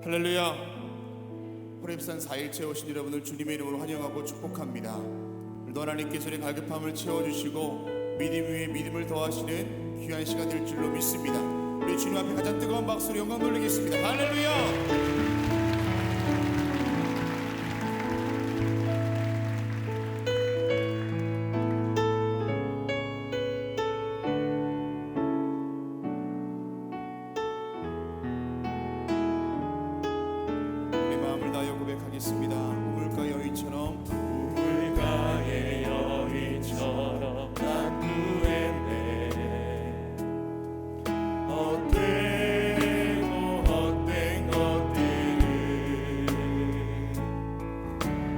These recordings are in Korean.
할렐루야. 호렙산 4일째 오신 여러분을 주님의 이름으로 환영하고 축복합니다. 오늘도 하나님께서 우리 갈급함을 채워주시고 믿음 위에 믿음을 더하시는 귀한 시간 될 줄로 믿습니다. 우리 주님 앞에 가장 뜨거운 박수로 영광 돌리겠습니다. 할렐루야. 우물가 여인처럼 우물가의 여인처럼 난 구했네. 헛되고 헛된 것들을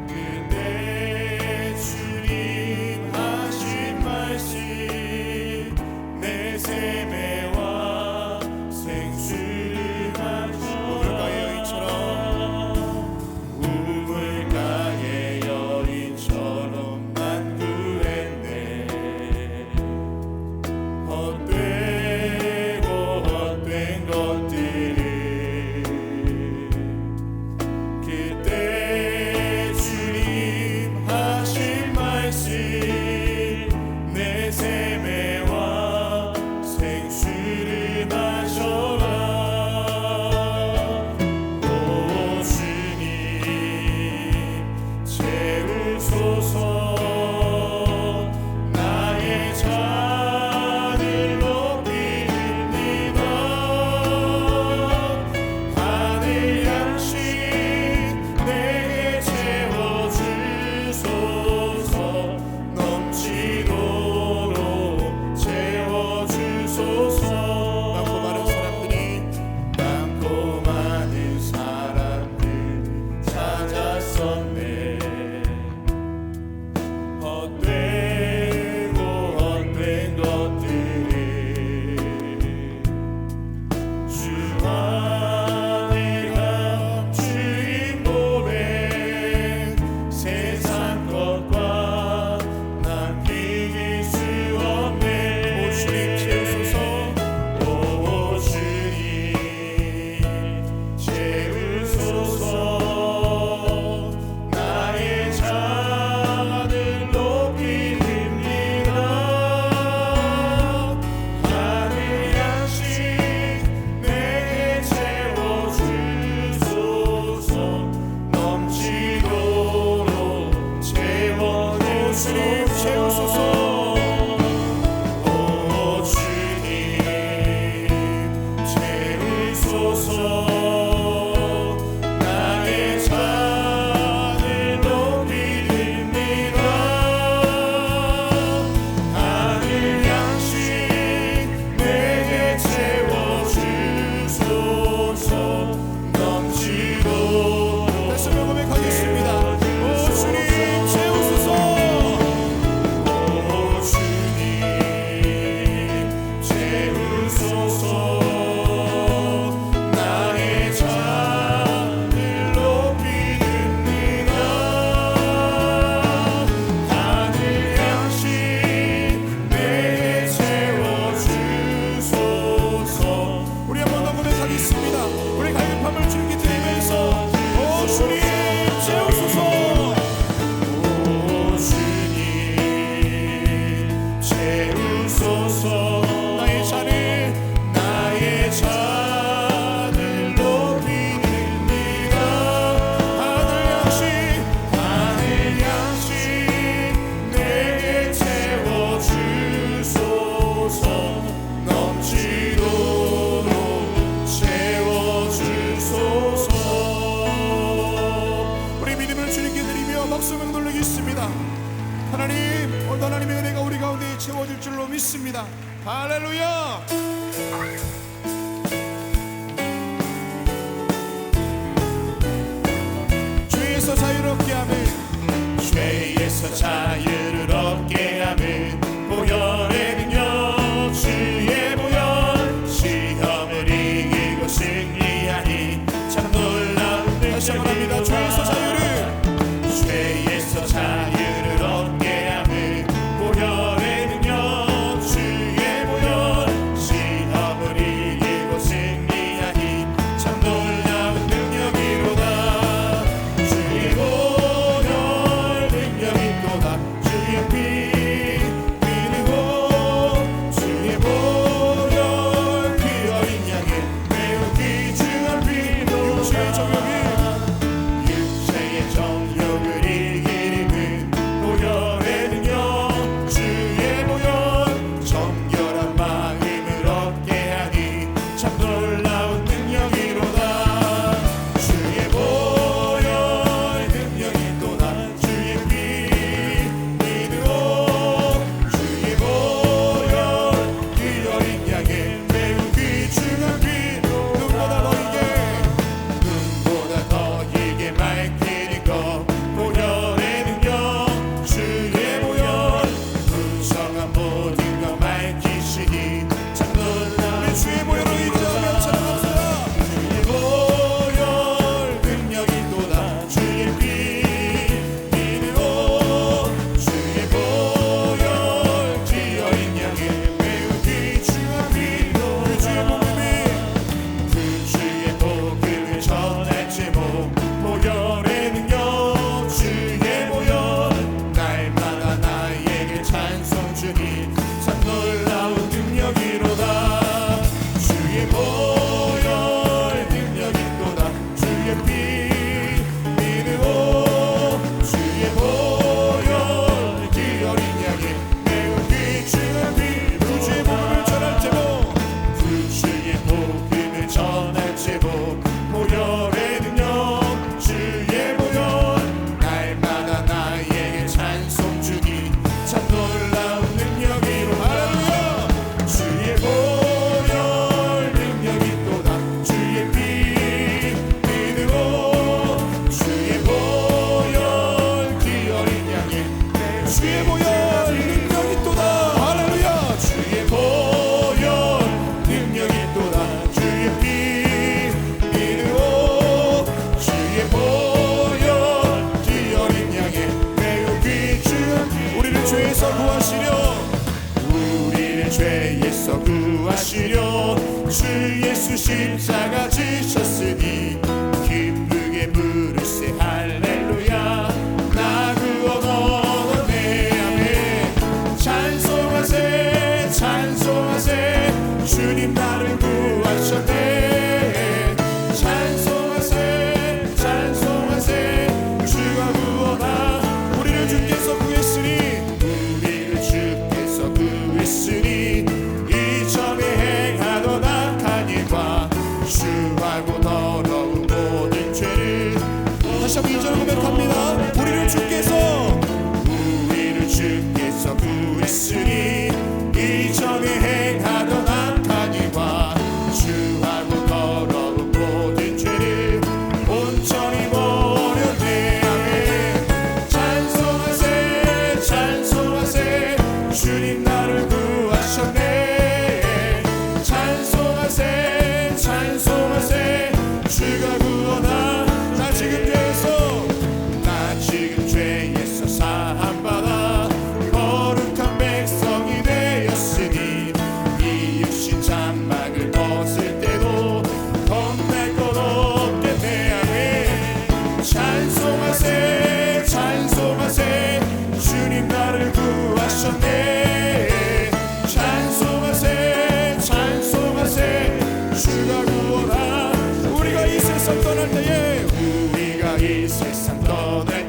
그대 주님 하신 말씀 내 샘에와 생수를 마셔. 우물가의 여인처럼 우물가의 여인처럼 난 구했네. 헛되고 헛된 것들을 그때 주님 하신 말씀 내 샘에와 생수를 마셔라. 오 주님 채우소서. 나의 잔을 높이립니다. 하늘 양식 내게 채워주소서. 넘치도록 채워주소서. 많고 많은 사람들 찾았었네. 헛되고 헛된 것들을 주 안에 감추인 몸에 세상 것과 난 비길 수 없네. 오 주님 채우소서. 오 주님 채우소서. 나의 잔을 높이립니다. 하늘 양식 내게 채워주소서. 넘치도록 주님 채워주소서. 채우소서. 오 주님 채우소서. 나의 잔을 높이립니다. 하늘 양식 내게 채워주소서. 넘치도록 다시 한번 고백하겠습니다. 오 주님 채우소서. 오 주님 채우소서. 나의 잔을 높이립니다. 하늘 양식 내게 채워주소서. 우리 한 번 더 고백하겠습니다. 우리 갈급함을 주님께 드리면서 오 주님 채우소서. 오 주님 채우소서. 나의 잔을 높이립니다. 하늘 양식 내게 채워주소서. 넘치도록 채워주소서. 우리 믿음을 주님께 드리며 박수명 돌리겠습니다. 하나님, 오늘도 하나님의 은혜가 우리 가운데 채워질 줄로 믿습니다. 할렐루야. 주에서 자유롭게 함을 죄에서 자유를 얻게 하는 보혈의 능력. 주의 보혈 시험을 이기고 승리하니 참 놀라운 다시 한번 합니다. 능력이로다. 죄에서 자유를 얻게 하는 보혈의 능력. 주의 보혈 시험을 이기고 승리하니 참 놀라운 십자가 지셨으니 기쁘게 부르세 할렐루야. 나 구원 얻었네. 아멘. 찬송하세 찬송하세 주님 나를 구하셨네. 찬송하세 찬송하세 주가 구원하. 우리를 주께서 구했으니 우리를 주께서 구했으니 이전에 행하던 악한 일과 주하고 더러운 모든 죄를. 다시 한번 2절 고백합니다. 우리를 주께서 구했으니 이전에 행하던 악한 일과 주하고 더러운 모든 죄를 온전히 버렸네. 아멘. 찬송하세 찬송하세 주님 나를 구하셨네. 찬송하세 찬송하세 주가 구원하. 나 지금 죄에서 사함받아 거룩한 백성이 되었으니 이 육신 장막을 벗을 때도 겁날 것 없겠네. 아멘. 찬송하세 찬송하세 주님 나를 구하셨네. 찬송하세 찬송하세 주가 구원하. 우리가 이 세상 떠날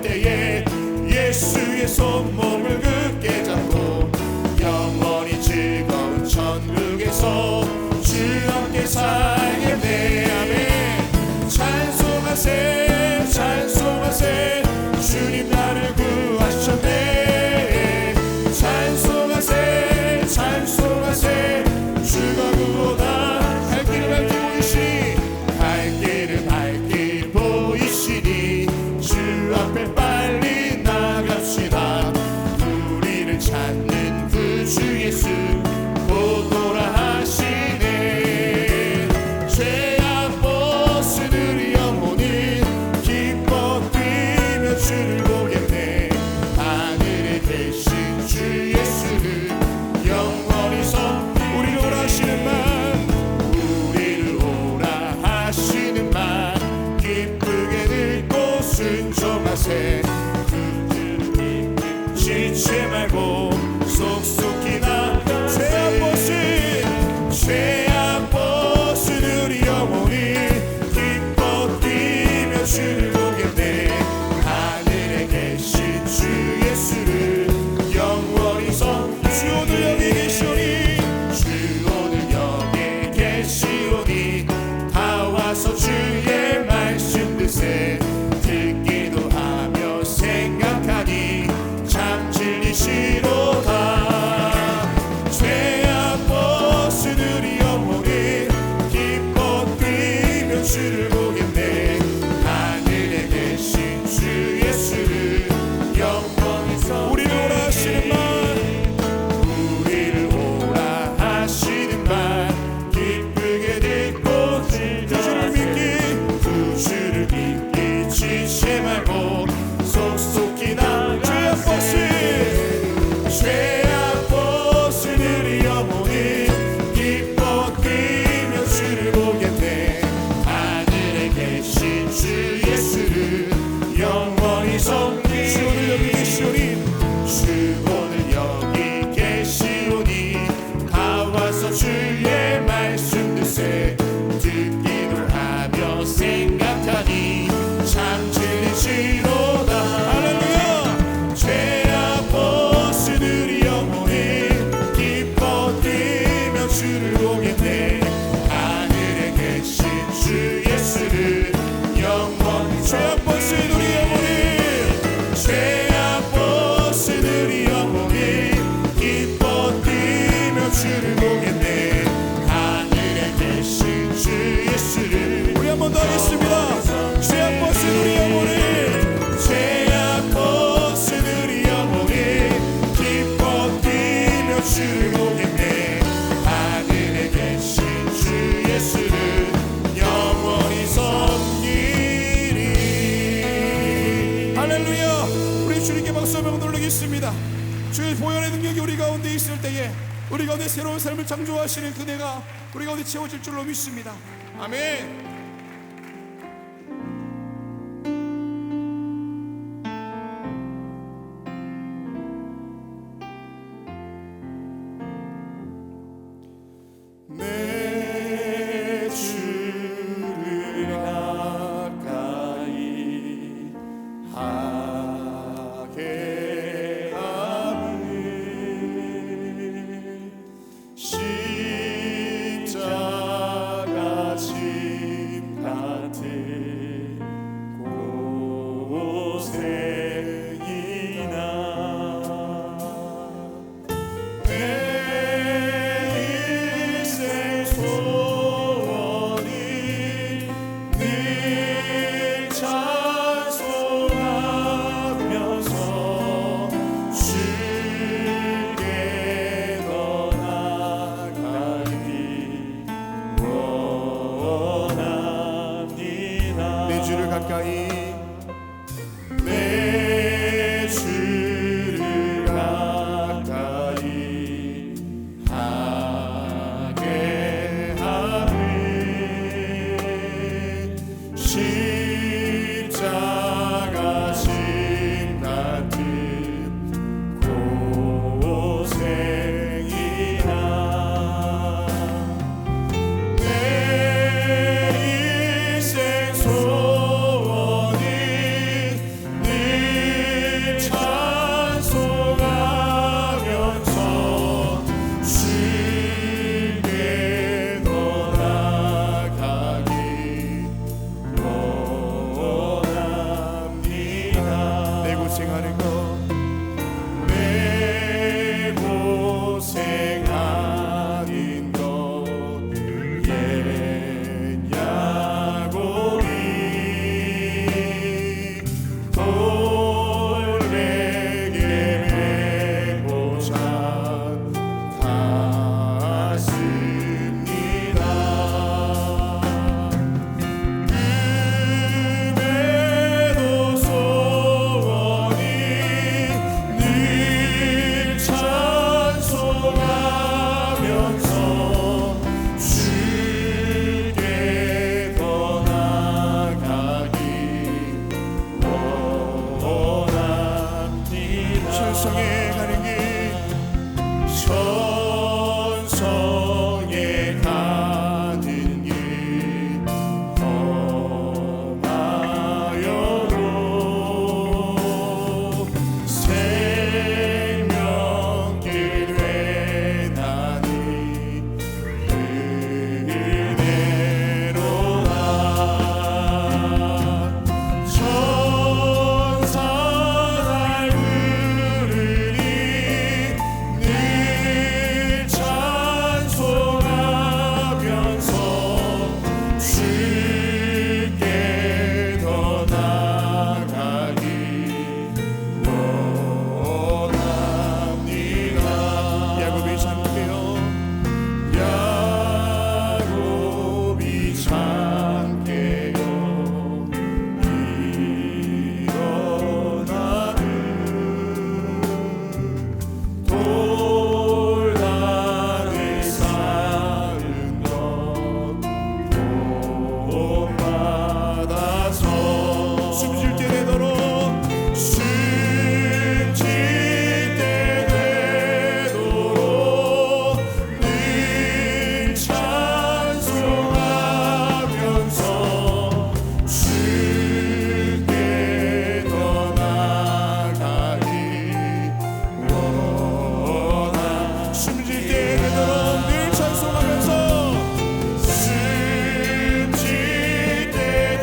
때에 예수의 손목을 굳게 잡고 영원히 즐거운 천국에서 주 함께 살겠네. 아멘. 찬송하세 찬송하세 주님 나를 구하셨네. 찬송하세 찬송하세 주가 구원하. 갈 길을 밝히 보이시니 주 앞에 빨리 나갑시다. 우리를 찾는 구주 예수 보도라 하시네. 죄악 벗으리 영혼이 기뻐 뛰며 주를 보겠네. 하늘에 계신 주 예수를 영원히 우리를 오라 하시는 말 우리를 오라 하시는 말 기쁘게 듣고 순종하세. 지치 말고 속속히 나가세. 죄악 벗은 우리 영혼이 기뻐 뛰며 주를 보겠네. 하늘에 계신 주 예수를 영원히 주 오늘 여기 계시오니 주 오늘 여기 계시오니 다 와서 주의 말씀 듣세. 듣기도 하며 생각하니 참 진리시로다. 죄악 벗은 우리 영혼이 기뻐 뛰며 주를 보겠네. 하늘에 계신 주 예수를 영원히 우리를 오라 하시는 말 우리를 오라 하시는 말 기쁘게 듣고 구주를 믿기 지체 말고 속속히 나가세. 죄악 벗은 우리 영혼이 기뻐 뛰며 주를 보겠네. 하늘에 계신 주 예수를 영원히 섬기리. 주 오늘 여기 계시오니 주 오늘 여기 계시오니 다 와서 주의 말씀 듣세. 듣기도 하며 생각하니 참 진리시로다. 할렐루야. 죄악 벗은 우리 영혼이 기뻐 뛰며 주를 보겠네. 하늘에 계신 주 예수를 영원히 죄악 벗은 우리 영혼이 죄악 벗은 우리 영혼이 기뻐 뛰며 주를 보겠네. 하늘에 계신 주 예수를 우리 한 번 더 하겠습니다. 죄악 벗은 우리 영혼이 죄악 벗은 우리 영혼이 기뻐 뛰며 주를 보겠네. 하늘에 계신 주 예수를 영원히 섬기리. 할렐루야. 우리 주님께 박수 한번 돌리겠습니다. 주의 보혈의 능력이 우리 가운데 있을 때에 우리 가운데 새로운 삶을 창조하시는 그대가 우리 가운데 채워질 줄로 믿습니다. 아멘. 내 주를 가까이 하게 하네. 십자가 짐 같은 고생이나 내 일생 소원이 늘 찬송하면서 주께 더 나아가기 원합니다. 내 주를 가까이 내 주를 가까이 하게 하네. 십자가 짐 같은 고생이나 내 일생 소원이 늘 찬송하면서 주께 더 나아가기 원합니다. 내 고생하는 것 내 고생하는 것 옛 야곱이 돌에게 메고자 갔습니다. 그대도 소원이 늘 찬송하면서 주께 더 나아가기 원합니다. 천성에 가는 길 천성에 가는 길 험하여도 생명길 외나니 그대로라. 천사를 부르니 늘 찬송하면서 주께 더 나아가기 원합니다. 야곱이 참게요. 야곱이 참게요. 일어나는 돌단을 쌓은 것 본받아서 숨쉴 때 되도록 숨질 때 되도록 늘 찬송하면서 주께 더 나아가기 원합니다. 숨쉴 때 되도록 늘 찬송하면서 숨질 때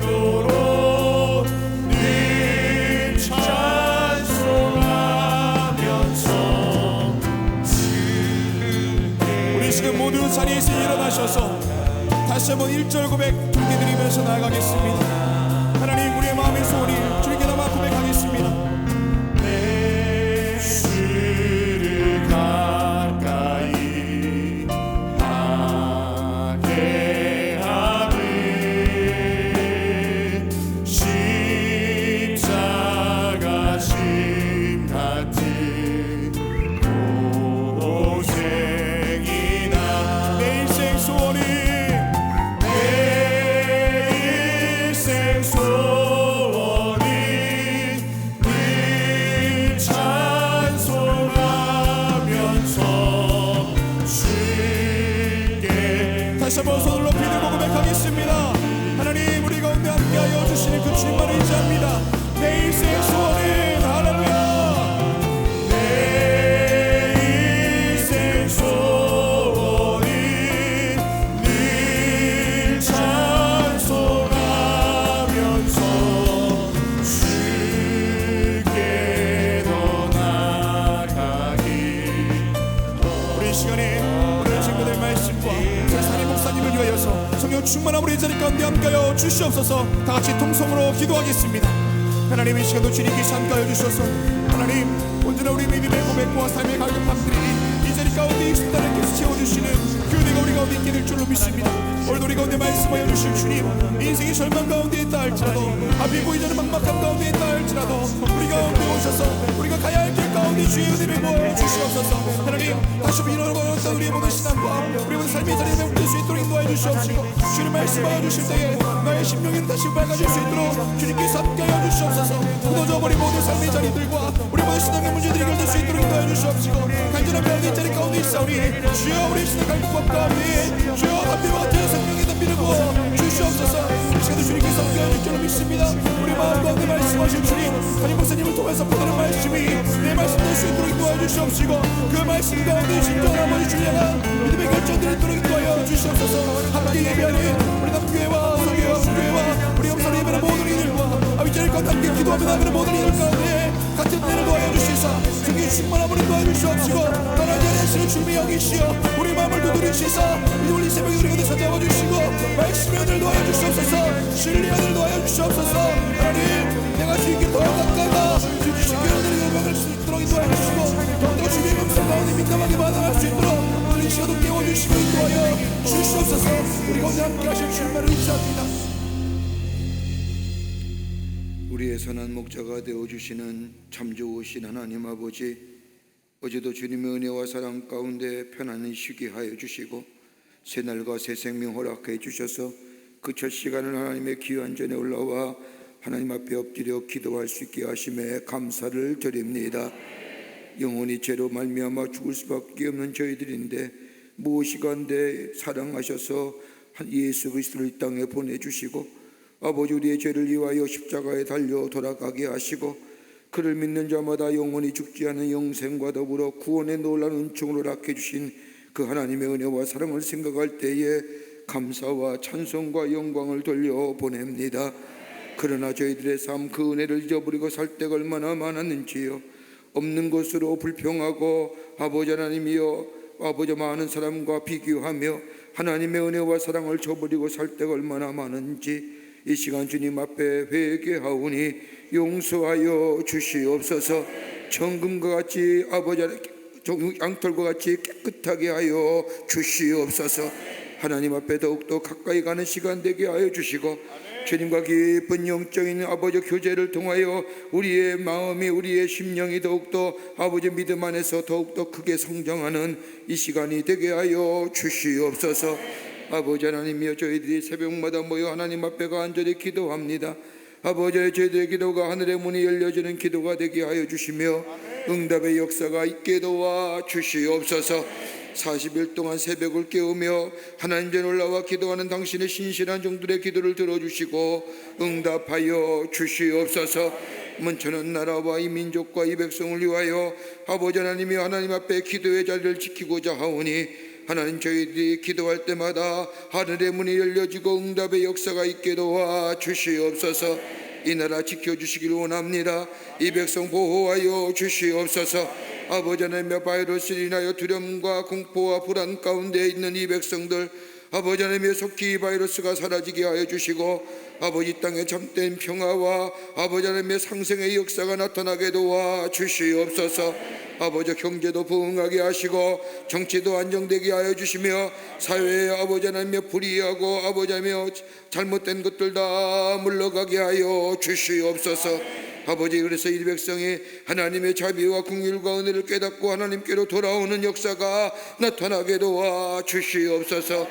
되도록 늘 찬송하면서 우리 지금 모두 자리에서 일어나셔서 다시 한번 1절 고백 드리면서 나아가겠습니다. 하나님, 우리의 마음의 소원이 주님께 담아 고백하겠습니다. 내 주를 가까이 하게 하네. 십자가 짐 같은 고생이나 내 인생 소원이 하나님 우리 가운데 함께하여 주시는 그 주님만을 의지합니다. 내 인생 소원은 할렐루야 내 인생 소원은 늘 찬송하면서 주께로 나가기. 우리 이 시간에 오늘 친구들 말씀과 사리 목사님을 위하여서 성령 충만함으로 이 자리 가운데 함께하여 주시옵소서. 다 같이 통성으로 기도하겠습니다. 하나님 이 시간도 주님께서 함께하여 주셔서 하나님 언제나 우리 믿음의 고백과 삶의 갈급함들이 이 자리 가운데 익숙하게 채워주시는 교회가 우리 가운데 있게 될 줄로 믿습니다. 오늘도 우리 가운데 말씀하여 주실 주님, 인생의 절망 가운데 있다 할지라도 앞이 보이지 않는 막막함 가운데 있다 할지라도 우리 가운데 오셔서 우리가 가야 할 길 가운데 주의 은혜를 모여 주시옵소서. 하나님 다시 한번 일어나고 우리의 모든 신앙과 우리 모든 삶의 자리에 매몰될 수 있도록 인도하여 주시옵시고 주님 말씀하여 주실 때에 나의 심령이 다시 밝아질 수 있도록 주님께서 함께하여 주시옵소서. 무너져버린 모든 삶의 자리들과 우리 모든 신앙의 문제들이 해결될 수 있도록 인도하여 주시옵시고 간절한 가운데 이 자리 가운데 있사오니 주여 우리 신의 갈급함 가운데 주여 담비와 같은 생명의 담비를 부어 주시옵소서. 이 시간도 주님께서 함께하여 줄 줄로 믿습니다. 우리 마음 가운데 말씀하신 주님 담임 목사님을 통해서 보내는 말씀이 내 말씀 될 수 있도록 인도하여 주시옵시고 그 말씀 가운데 진정한 아버지 주님과 믿음의 결정들을 이도록 인도하여 주시옵소서. 함께 예배하는 우리 남교회와 서교회와 부교회와 우리 영상 예배하는 모든 이들과 아버지 자리 가운데 함께 기도하며 나가는 모든 이들 가운데 같은 은혜를 도와여 주시사 성령 충만함으로 도와여 주시옵시고 떠나지 않으시는 주님의 영이시여 우리 마음을 두드리시사 우리 새벽에 우리 가운데 찾아와 주시고 말씀의 은혜를 도와여 주시옵소서. 진리의 은혜를 도와여 주시옵소서. 하나님 내가 주님께 더 가까이다 주신 교회들의 영광을 수 있도록 인도하여 주시고 더욱더 주님의 음성 가운데 민감하게 반응할 수 있도록 오늘 이 시간도 깨워주시고 인도하여 주시옵소서. 우리 가운데 함께 하실 주님만을 의지합니다. 우리의 선한 목자가 되어주시는 참 좋으신 하나님 아버지, 어제도 주님의 은혜와 사랑 가운데 편안히 쉬게 하여 주시고 새날과 새 생명 허락해 주셔서 그 첫 시간을 하나님의 귀한 전에 올라와 하나님 앞에 엎드려 기도할 수 있게 하심에 감사를 드립니다. 영원히 죄로 말미암아 죽을 수밖에 없는 저희들인데 무엇이간데 사랑하셔서 예수 그리스도를 이 땅에 보내주시고 아버지 우리의 죄를 위하여 십자가에 달려 돌아가게 하시고 그를 믿는 자마다 영원히 죽지 않은 영생과 더불어 구원의 놀라운 은총을 허락해 주신 그 하나님의 은혜와 사랑을 생각할 때에 감사와 찬송과 영광을 돌려보냅니다. 그러나 저희들의 삶 그 은혜를 잊어버리고 살 때가 얼마나 많았는지요. 없는 것으로 불평하고 아버지 하나님이여 아버지 많은 사람과 비교하며 하나님의 은혜와 사랑을 저버리고 살 때가 얼마나 많은지 이 시간 주님 앞에 회개하오니 용서하여 주시옵소서. 정금과 같이 아버지 양털과 같이 깨끗하게 하여 주시옵소서. 하나님 앞에 더욱더 가까이 가는 시간 되게 하여 주시고 주님과 깊은 영적인 아버지 교제를 통하여 우리의 마음이 우리의 심령이 더욱더 아버지 믿음 안에서 더욱더 크게 성장하는 이 시간이 되게 하여 주시옵소서. 아버지 하나님이여 저희들이 새벽마다 모여 하나님 앞에 간절히 기도합니다. 아버지의 저희들의 기도가 하늘의 문이 열려지는 기도가 되게 하여 주시며 응답의 역사가 있게 도와 주시옵소서. 40일 동안 새벽을 깨우며 하나님 전 올라와 기도하는 당신의 신실한 종들의 기도를 들어주시고 응답하여 주시옵소서. 먼저는 나라와 이 민족과 이 백성을 위하여 아버지 하나님이 하나님 앞에 기도의 자리를 지키고자 하오니 하나님 저희들이 기도할 때마다 하늘의 문이 열려지고 응답의 역사가 있게 도와 주시옵소서. 이 나라 지켜주시길 원합니다. 이 백성 보호하여 주시옵소서. 아버지 하나님의 바이러스로 인하여 두려움과 공포와 불안 가운데 있는 이 백성들 아버지 하나님의 속히 이 바이러스가 사라지게 하여 주시고 아버지 땅에 참된 평화와 아버지 하나님의 상생의 역사가 나타나게 도와 주시옵소서. 아버지 경제도 부흥하게 하시고 정치도 안정되게 하여 주시며 사회에 아버지 하나님의 불의하고 아버지 하나님의 잘못된 것들 다 물러가게 하여 주시옵소서. 아버지 그래서 이 백성이 하나님의 자비와 긍휼과 은혜를 깨닫고 하나님께로 돌아오는 역사가 나타나게 도와 주시옵소서.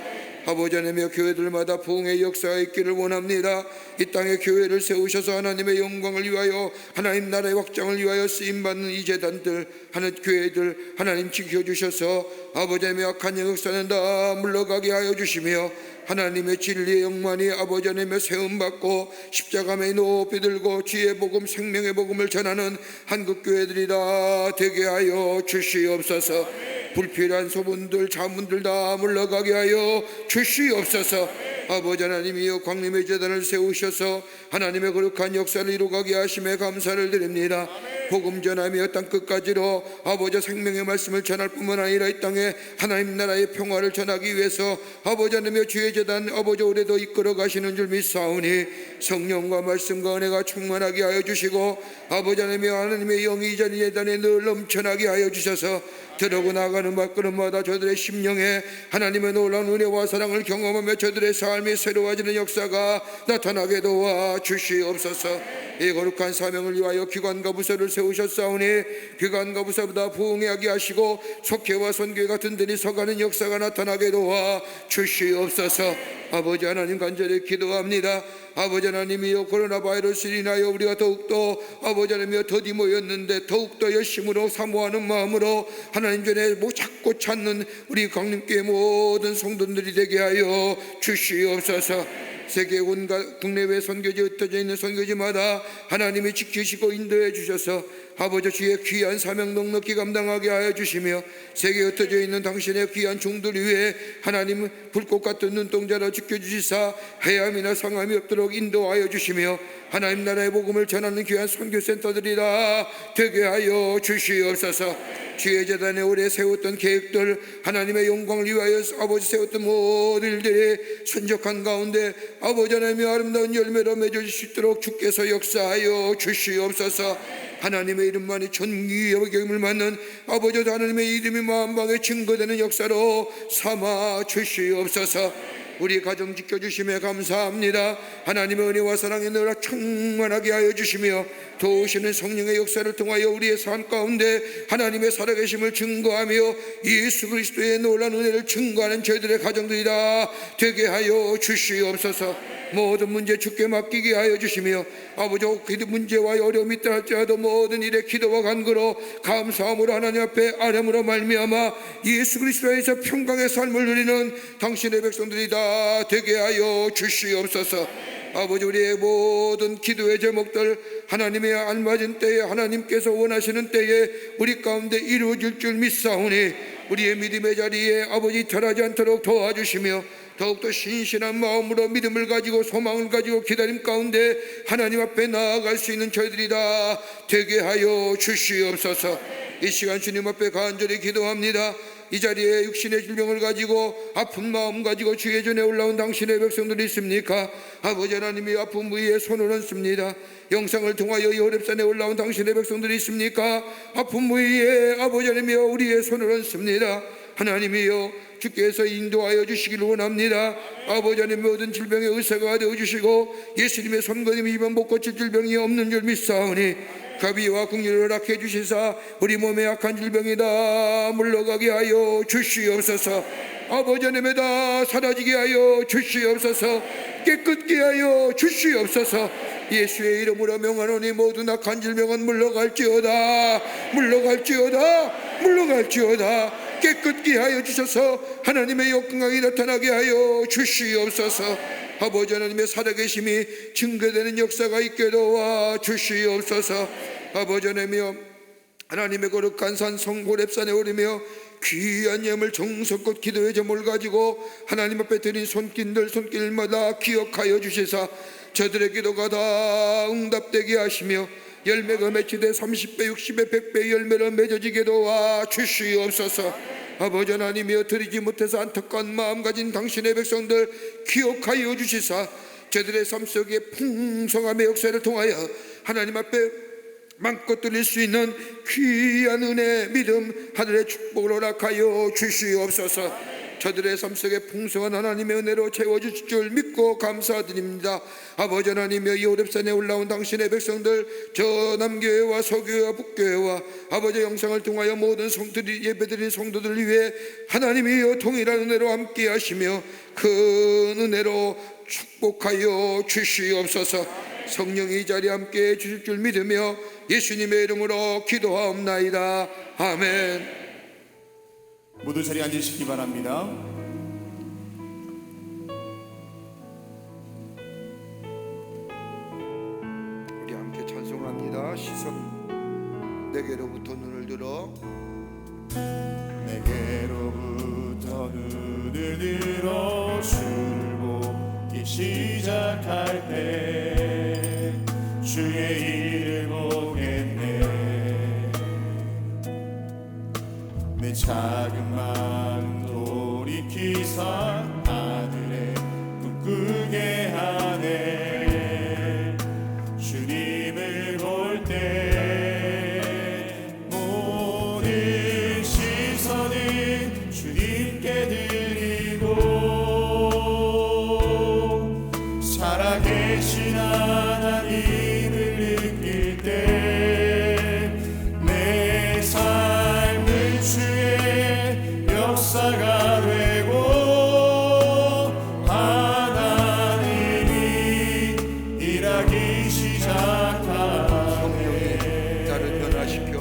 아버지 하나님의 교회들마다 부흥의 역사가 있기를 원합니다. 이 땅에 교회를 세우셔서 하나님의 영광을 위하여 하나님 나라의 확장을 위하여 쓰임받는 이 재단들 하는 교회들 하나님 지켜주셔서 아버지 하나님의 악한 역사는 다 물러가게 하여 주시며 하나님의 진리의 영만이 아버지 하나님의 세움받고 십자가에 높이 들고 지혜의 복음 생명의 복음을 전하는 한국교회들이 다 되게 하여 주시옵소서. 불필요한 소문들 자문들 다 물러가게 하여 주시옵소서. 아버지 하나님이여 광림의 재단을 세우셔서 하나님의 거룩한 역사를 이루가게 하심에 감사를 드립니다. 복음 전하며 땅끝까지로 아버지 생명의 말씀을 전할 뿐만 아니라 이 땅에 하나님 나라의 평화를 전하기 위해서 아버지 하나님의 주의 재단 아버지 올해도 이끌어 가시는 줄 믿사오니 성령과 말씀과 은혜가 충만하게 하여 주시고 아버지 하나님의 영이 이 재단에 늘 넘쳐나게 하여 주셔서 들어오고 나가는 발걸음마다 저들의 심령에 하나님의 놀라운 은혜와 사랑을 경험하며 저들의 삶이 새로워지는 역사가 나타나게 도와 주시옵소서. 이 거룩한 사명을 위하여 기관과 부서를 세우셨사오니 기관과 부서보다 부흥하게 하시고 속회와 선교회가 든든히 서가는 역사가 나타나게 도와 주시옵소서. 아버지 하나님 간절히 기도합니다. 아버지 하나님이여 코로나 바이러스로 인하여 우리가 더욱더 아버지 하나님이여 더디 모였는데 더욱더 열심으로 사모하는 마음으로 하나님 전에 자꾸 찾는 우리 강림교회 모든 성도들이 되게 하여 주시옵소서. 세계 온갖 국내외 선교지 흩어져 있는 선교지마다 하나님이 지키시고 인도해 주셔서 아버지 주의 귀한 사명 넉넉히 감당하게 하여 주시며 세계에 흩어져 있는 당신의 귀한 종들 위해 하나님 불꽃 같은 눈동자로 지켜주시사 해함이나 상함이 없도록 인도하여 주시며 하나님 나라의 복음을 전하는 귀한 선교센터들이 다 되게 하여 주시옵소서. 주의 재단에 오래 세웠던 계획들 하나님의 영광을 위하여 아버지 세웠던 모든 일들이 순적한 가운데 아버지 하나님의 아름다운 열매로 맺어질 수 있도록 주께서 역사하여 주시옵소서. 하나님의 이름만이 존귀의 여김을 받는 아버지 하나님의 이름이 만방에 증거되는 역사로 삼아 주시옵소서. 우리 가정 지켜주심에 감사합니다. 하나님의 은혜와 사랑에 늘 충만하게 하여 주시며 도우시는 성령의 역사를 통하여 우리의 삶 가운데 하나님의 살아계심을 증거하며 예수 그리스도의 놀라운 은혜를 증거하는 저희들의 가정들이 다 되게 하여 주시옵소서. 모든 문제 주께 맡기게 하여 주시며 아버지 기도 문제와 어려움이 있다 할지라도 모든 일에 기도와 간구로 감사함으로 하나님 앞에 아뢰므로 말미암아 예수 그리스도에서 평강의 삶을 누리는 당신의 백성들이 다 되게 하여 주시옵소서. 아버지 우리의 모든 기도의 제목들 하나님의 알맞은 때에 하나님께서 원하시는 때에 우리 가운데 이루어질 줄 믿사오니 우리의 믿음의 자리에 아버지 절하지 않도록 도와주시며 더욱더 신실한 마음으로 믿음을 가지고 소망을 가지고 기다림 가운데 하나님 앞에 나아갈 수 있는 저희들이 다 되게 하여 주시옵소서. 이 시간 주님 앞에 간절히 기도합니다. 이 자리에 육신의 질병을 가지고 아픈 마음 가지고 주의 전에 올라온 당신의 백성들이 있습니까? 아버지 하나님이 아픈 부위에 손을 얹습니다. 영상을 통하여 이 호렙산에 올라온 당신의 백성들이 있습니까? 아픈 부위에 아버지 하나님이여 우리의 손을 얹습니다. 하나님이여 주께서 인도하여 주시기를 원합니다. 아버지 하나님 모든 질병의 의사가 되어주시고 예수님의 손거님이면 못 고칠 질병이 없는 줄 믿사오니 가비와 긍휼을 허락해 주시사 우리 몸에 약한 질병이 다 물러가게 하여 주시옵소서. 아버지 하나님에 다 사라지게 하여 주시옵소서. 깨끗게 하여 주시옵소서. 예수의 이름으로 명하노니 모든 악한 질병은 물러갈지어다 물러갈지어다 물러갈지어다. 깨끗게 하여 주셔서 하나님의 역강이 나타나게 하여 주시옵소서. 아버지 하나님의 살아계심이 증거되는 역사가 있게 도와 주시옵소서. 아버지 하나님이여 하나님의 거룩한 산 성호렙산에 오르며 귀한 예물 정성껏 기도의 제목을 가지고 하나님 앞에 드린 손길마다 기억하여 주시사 저들의 기도가 다 응답되게 하시며 열매가 맺히되 30배 60배 100배 열매를 맺어지게 도와 주시옵소서. 아버지 하나님이여 드리지 못해서 안타까운 마음 가진 당신의 백성들 기억하여 주시사 저들의 삶 속에 풍성함의 역사를 통하여 하나님 앞에 마음껏 드릴 수 있는 귀한 은혜 믿음 하늘의 축복을 허락하여 주시옵소서. 저들의 삶 속에 풍성한 하나님의 은혜로 채워주실 줄 믿고 감사드립니다. 아버지 하나님여, 이 호렙산에 올라온 당신의 백성들, 저 남교회와 서교회와 북교회와 아버지 영상을 통하여 모든 성들이 예배드린 성도들 위해 하나님이여 동일한 은혜로 함께 하시며 그 은혜로 축복하여 주시옵소서. 성령이 이 자리에 함께 해주실 줄 믿으며 예수님의 이름으로 기도하옵나이다. 아멘. 모두 자리에 앉으시기 바랍니다. 우리 함께 찬송합니다. 시선 내게로부터 눈을 들어, 내게로부터 눈을 들어 주를 보기 시작할 때 주의 일을 보겠네. 내 작은 마음 돌이키사 하늘에 꿈꾸게 하네. 주님을 볼 때 모든 시선을 주님께 드리고 살아계신 하나님을 느낄 때 내 삶은 주의 역사가 되고 하나님이 일하기 시작하네. 나를 변화시켜,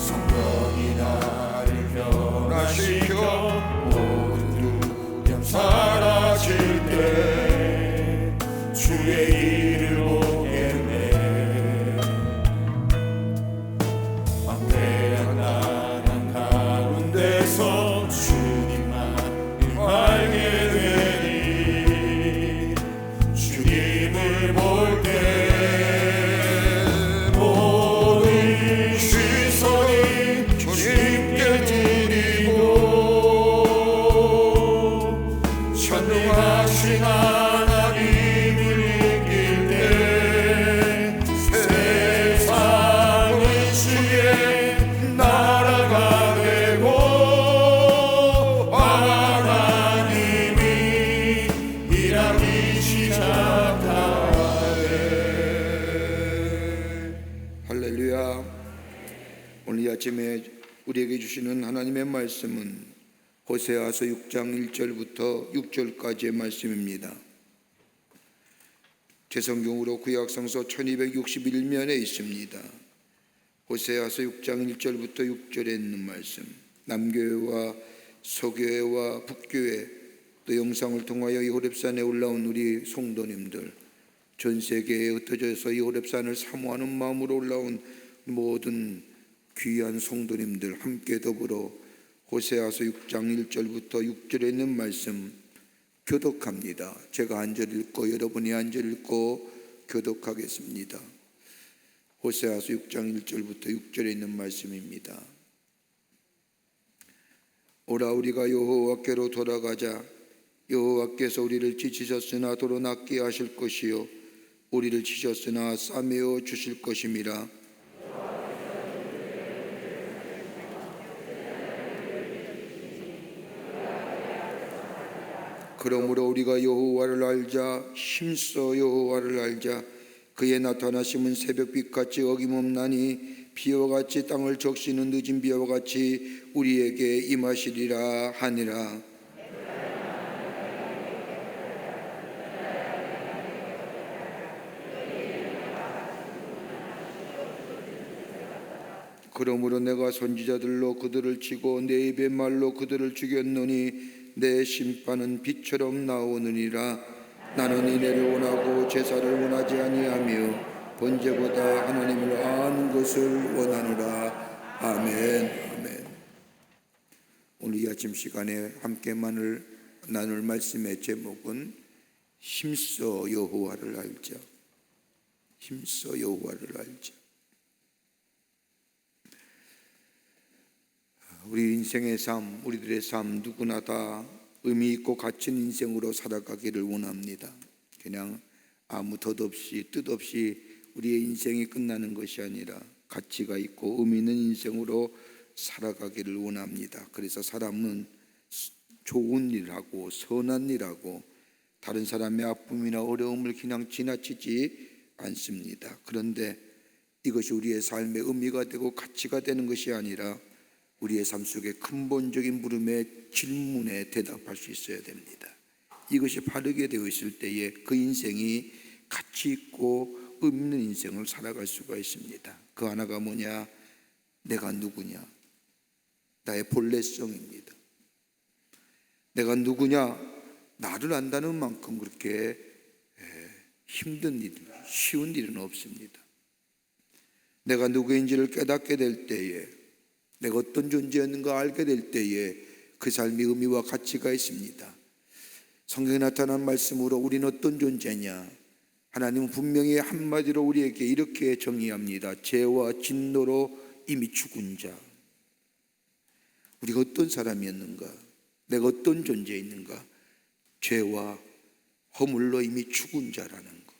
성령이 나를 변화시켜 모든 두려움 사라질 때 주의 일을 보겠네. 막대한 나란 가운데서 주님만을 알게 되니 주님을 볼 때 모든 시선이 주님께 드리고 전능하신 하나님을 느낄 때 세상은 주의 나라가 되고 하나님이 일하기 시작하네. 할렐루야. 오늘 이 아침에 우리에게 주시는 하나님의 말씀은 호세아서 6장 1절부터 6절까지의 말씀입니다. 제 성경으로 구약성서 1261면에 있습니다. 호세아서 6장 1절부터 6절에 있는 말씀, 남교회와 서교회와 북교회 또 영상을 통하여 이 호렙산에 올라온 우리 성도님들, 전 세계에 흩어져서 이 호렙산을 사모하는 마음으로 올라온 모든 귀한 성도님들 함께 더불어 호세아서 6장 1절부터 6절에 있는 말씀 교독합니다. 제가 한 절 읽고 여러분이 한 절 읽고 교독하겠습니다. 호세아서 6장 1절부터 6절에 있는 말씀입니다. 오라, 우리가 여호와께로 돌아가자. 여호와께서 우리를 찢으셨으나 도로 낫게 하실 것이요 우리를 치셨으나 싸매어 주실 것임이라. 그러므로 우리가 여호와를 알자. 힘써 여호와를 알자. 그의 나타나심은 새벽빛같이 어김없나니 비와 같이 땅을 적시는 늦은 비와 같이 우리에게 임하시리라 하니라. 그러므로 내가 선지자들로 그들을 치고 내 입의 말로 그들을 죽였노니 내 심판은 빛처럼 나오느니라. 나는 인애를 원하고 제사를 원하지 아니하며 번제보다 하나님을 아는 것을 원하노라. 아멘. 아멘. 오늘 이 아침 시간에 함께 나눌 말씀의 제목은 힘써 여호와를 알자. 힘써 여호와를 알자. 우리 인생의 삶, 우리들의 삶 누구나 다 의미 있고 갇힌 인생으로 살아가기를 원합니다. 그냥 아무 덧없이 뜻없이 우리의 인생이 끝나는 것이 아니라 가치가 있고 의미 있는 인생으로 살아가기를 원합니다. 그래서 사람은 좋은 일하고 선한 일하고 다른 사람의 아픔이나 어려움을 그냥 지나치지 않습니다. 그런데 이것이 우리의 삶의 의미가 되고 가치가 되는 것이 아니라 우리의 삶 속에 근본적인 물음의 질문에 대답할 수 있어야 됩니다. 이것이 바르게 되어 있을 때에 그 인생이 가치 있고 의미 있는 인생을 살아갈 수가 있습니다. 그 하나가 뭐냐? 내가 누구냐? 나의 본래성입니다. 내가 누구냐? 나를 안다는 만큼 그렇게 힘든 일, 쉬운 일은 없습니다. 내가 누구인지를 깨닫게 될 때에, 내가 어떤 존재였는가 알게 될 때에 그 삶의 의미와 가치가 있습니다. 성경에 나타난 말씀으로 우리는 어떤 존재냐? 하나님은 분명히 한마디로 우리에게 이렇게 정의합니다. 죄와 진노로 이미 죽은 자. 우리가 어떤 사람이었는가? 내가 어떤 존재였는가? 죄와 허물로 이미 죽은 자라는 것.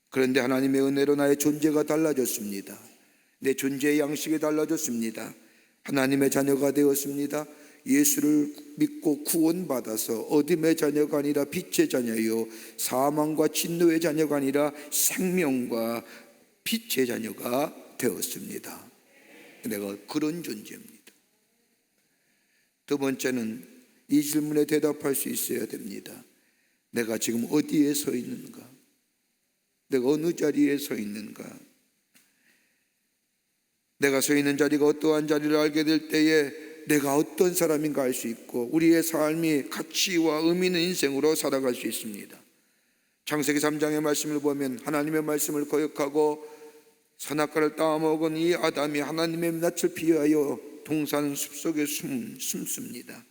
그런데 하나님의 은혜로 나의 존재가 달라졌습니다. 내 존재의 양식이 달라졌습니다. 하나님의 자녀가 되었습니다. 예수를 믿고 구원받아서 어둠의 자녀가 아니라 빛의 자녀요, 사망과 진노의 자녀가 아니라 생명과 빛의 자녀가 되었습니다. 내가 그런 존재입니다. 두 번째는 이 질문에 대답할 수 있어야 됩니다. 내가 지금 어디에 서 있는가? 내가 어느 자리에 서 있는가? 내가 서 있는 자리가 어떠한 자리를 알게 될 때에 내가 어떤 사람인가 알 수 있고 우리의 삶이 가치와 의미 있는 인생으로 살아갈 수 있습니다. 창세기 3장의 말씀을 보면 하나님의 말씀을 거역하고 선악과를 따먹은 이 아담이 하나님의 낯을 피하여 동산 숲속에 숨습니다.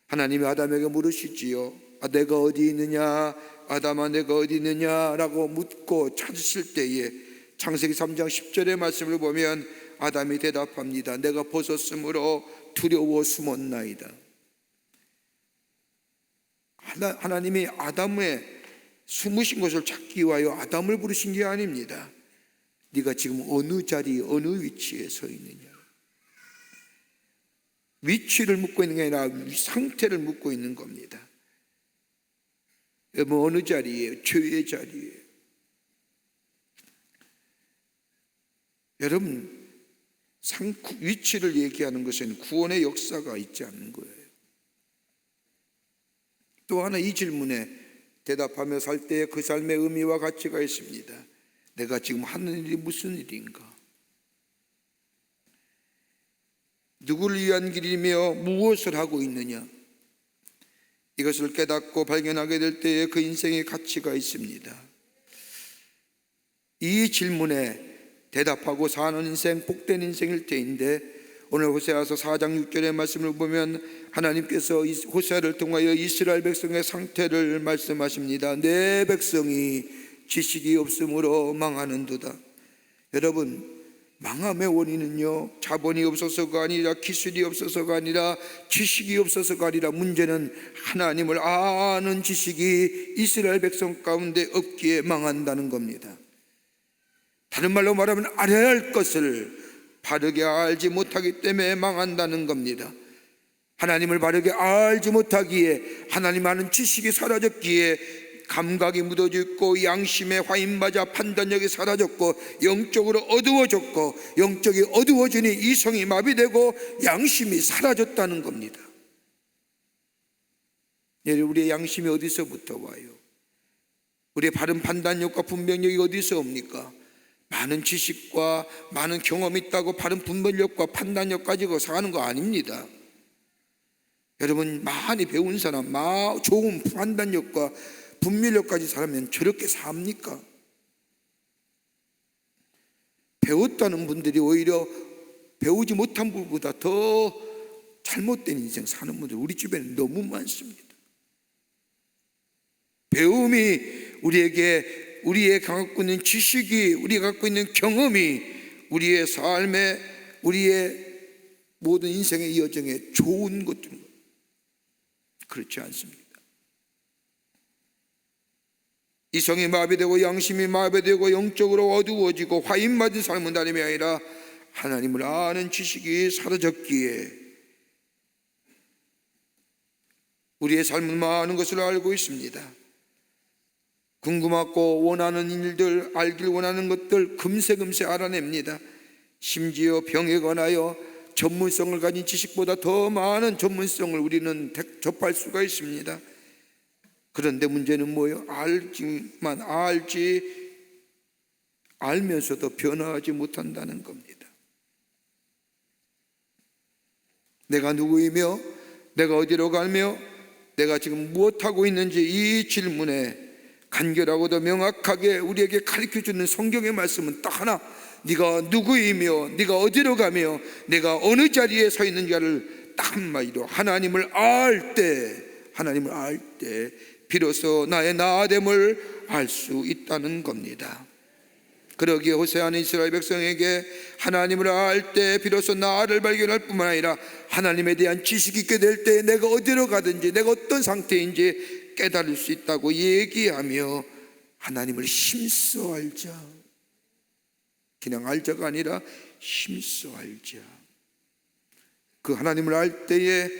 하나님이 아담에게 물으시지요. 내가 어디 있느냐? 아담아 내가 어디 있느냐? 라고 묻고 찾으실 때에 창세기 3장 10절의 말씀을 보면 아담이 대답합니다. 내가 벗었으므로 두려워 숨었나이다. 하나님이 아담의 숨으신 것을 찾기 위하여 아담을 부르신 게 아닙니다. 네가 지금 어느 자리, 어느 위치에 서 있느냐? 위치를 묻고 있는 게 아니라 상태를 묻고 있는 겁니다. 뭐 어느 자리에? 죄의 자리에. 여러분, 위치를 얘기하는 것은 구원의 역사가 있지 않는 거예요. 또 하나 이 질문에 대답하며 살 때에 그 삶의 의미와 가치가 있습니다. 내가 지금 하는 일이 무슨 일인가? 누구를 위한 길이며 무엇을 하고 있느냐? 이것을 깨닫고 발견하게 될 때에 그 인생의 가치가 있습니다. 이 질문에 대답하고 사는 인생, 복된 인생일 때인데 오늘 호세아서 4장 6절의 말씀을 보면 하나님께서 호세아를 통하여 이스라엘 백성의 상태를 말씀하십니다. 내 백성이 지식이 없으므로 망하는도다. 여러분, 망함의 원인은요, 자본이 없어서가 아니라 기술이 없어서가 아니라 지식이 없어서가 아니라 문제는 하나님을 아는 지식이 이스라엘 백성 가운데 없기에 망한다는 겁니다. 다른 말로 말하면 알아야 할 것을 바르게 알지 못하기 때문에 망한다는 겁니다. 하나님을 바르게 알지 못하기에 하나님 아는 지식이 사라졌기에 감각이 묻어져 있고 양심의 화인맞아 판단력이 사라졌고 영적으로 어두워졌고 영적이 어두워지니 이성이 마비되고 양심이 사라졌다는 겁니다. 우리의 양심이 어디서부터 와요? 우리의 바른 판단력과 분별력이 어디서 옵니까? 많은 지식과 많은 경험이 있다고 바른 분별력과 판단력 가지고 사는 거 아닙니다. 여러분, 많이 배운 사람, 좋은 판단력과 분별력까지 살면 저렇게 삽니까? 배웠다는 분들이 오히려 배우지 못한 분보다 더 잘못된 인생 사는 분들 우리 주변에 너무 많습니다. 배움이 우리의 갖고 있는 지식이, 우리가 갖고 있는 경험이 우리의 삶에, 우리의 모든 인생의 여정에 좋은 것들입니다. 그렇지 않습니다. 이성이 마비되고 양심이 마비되고 영적으로 어두워지고 화인맞은 삶은 다름이 아니라 하나님을 아는 지식이 사라졌기에 우리의 삶은 많은 것을 알고 있습니다. 궁금하고 원하는 일들, 알길 원하는 것들 금세 알아냅니다. 심지어 병에 관하여 전문성을 가진 지식보다 더 많은 전문성을 우리는 접할 수가 있습니다. 그런데 문제는 뭐예요? 알면서도 변화하지 못한다는 겁니다. 내가 누구이며 내가 어디로 가며 내가 지금 무엇하고 있는지 이 질문에 간결하고도 명확하게 우리에게 가르쳐주는 성경의 말씀은 딱 하나, 네가 누구이며 네가 어디로 가며 내가 어느 자리에 서 있는지를 딱 한마디로 하나님을 알 때 비로소 나의 나됨을 알 수 있다는 겁니다. 그러기에 호세아는 이스라엘 백성에게 하나님을 알 때 비로소 나를 발견할 뿐만 아니라 하나님에 대한 지식이 있게 될 때 내가 어디로 가든지 내가 어떤 상태인지 깨달을 수 있다고 얘기하며 하나님을 힘써 알자, 그냥 알자가 아니라 힘써 알자. 그 하나님을 알 때에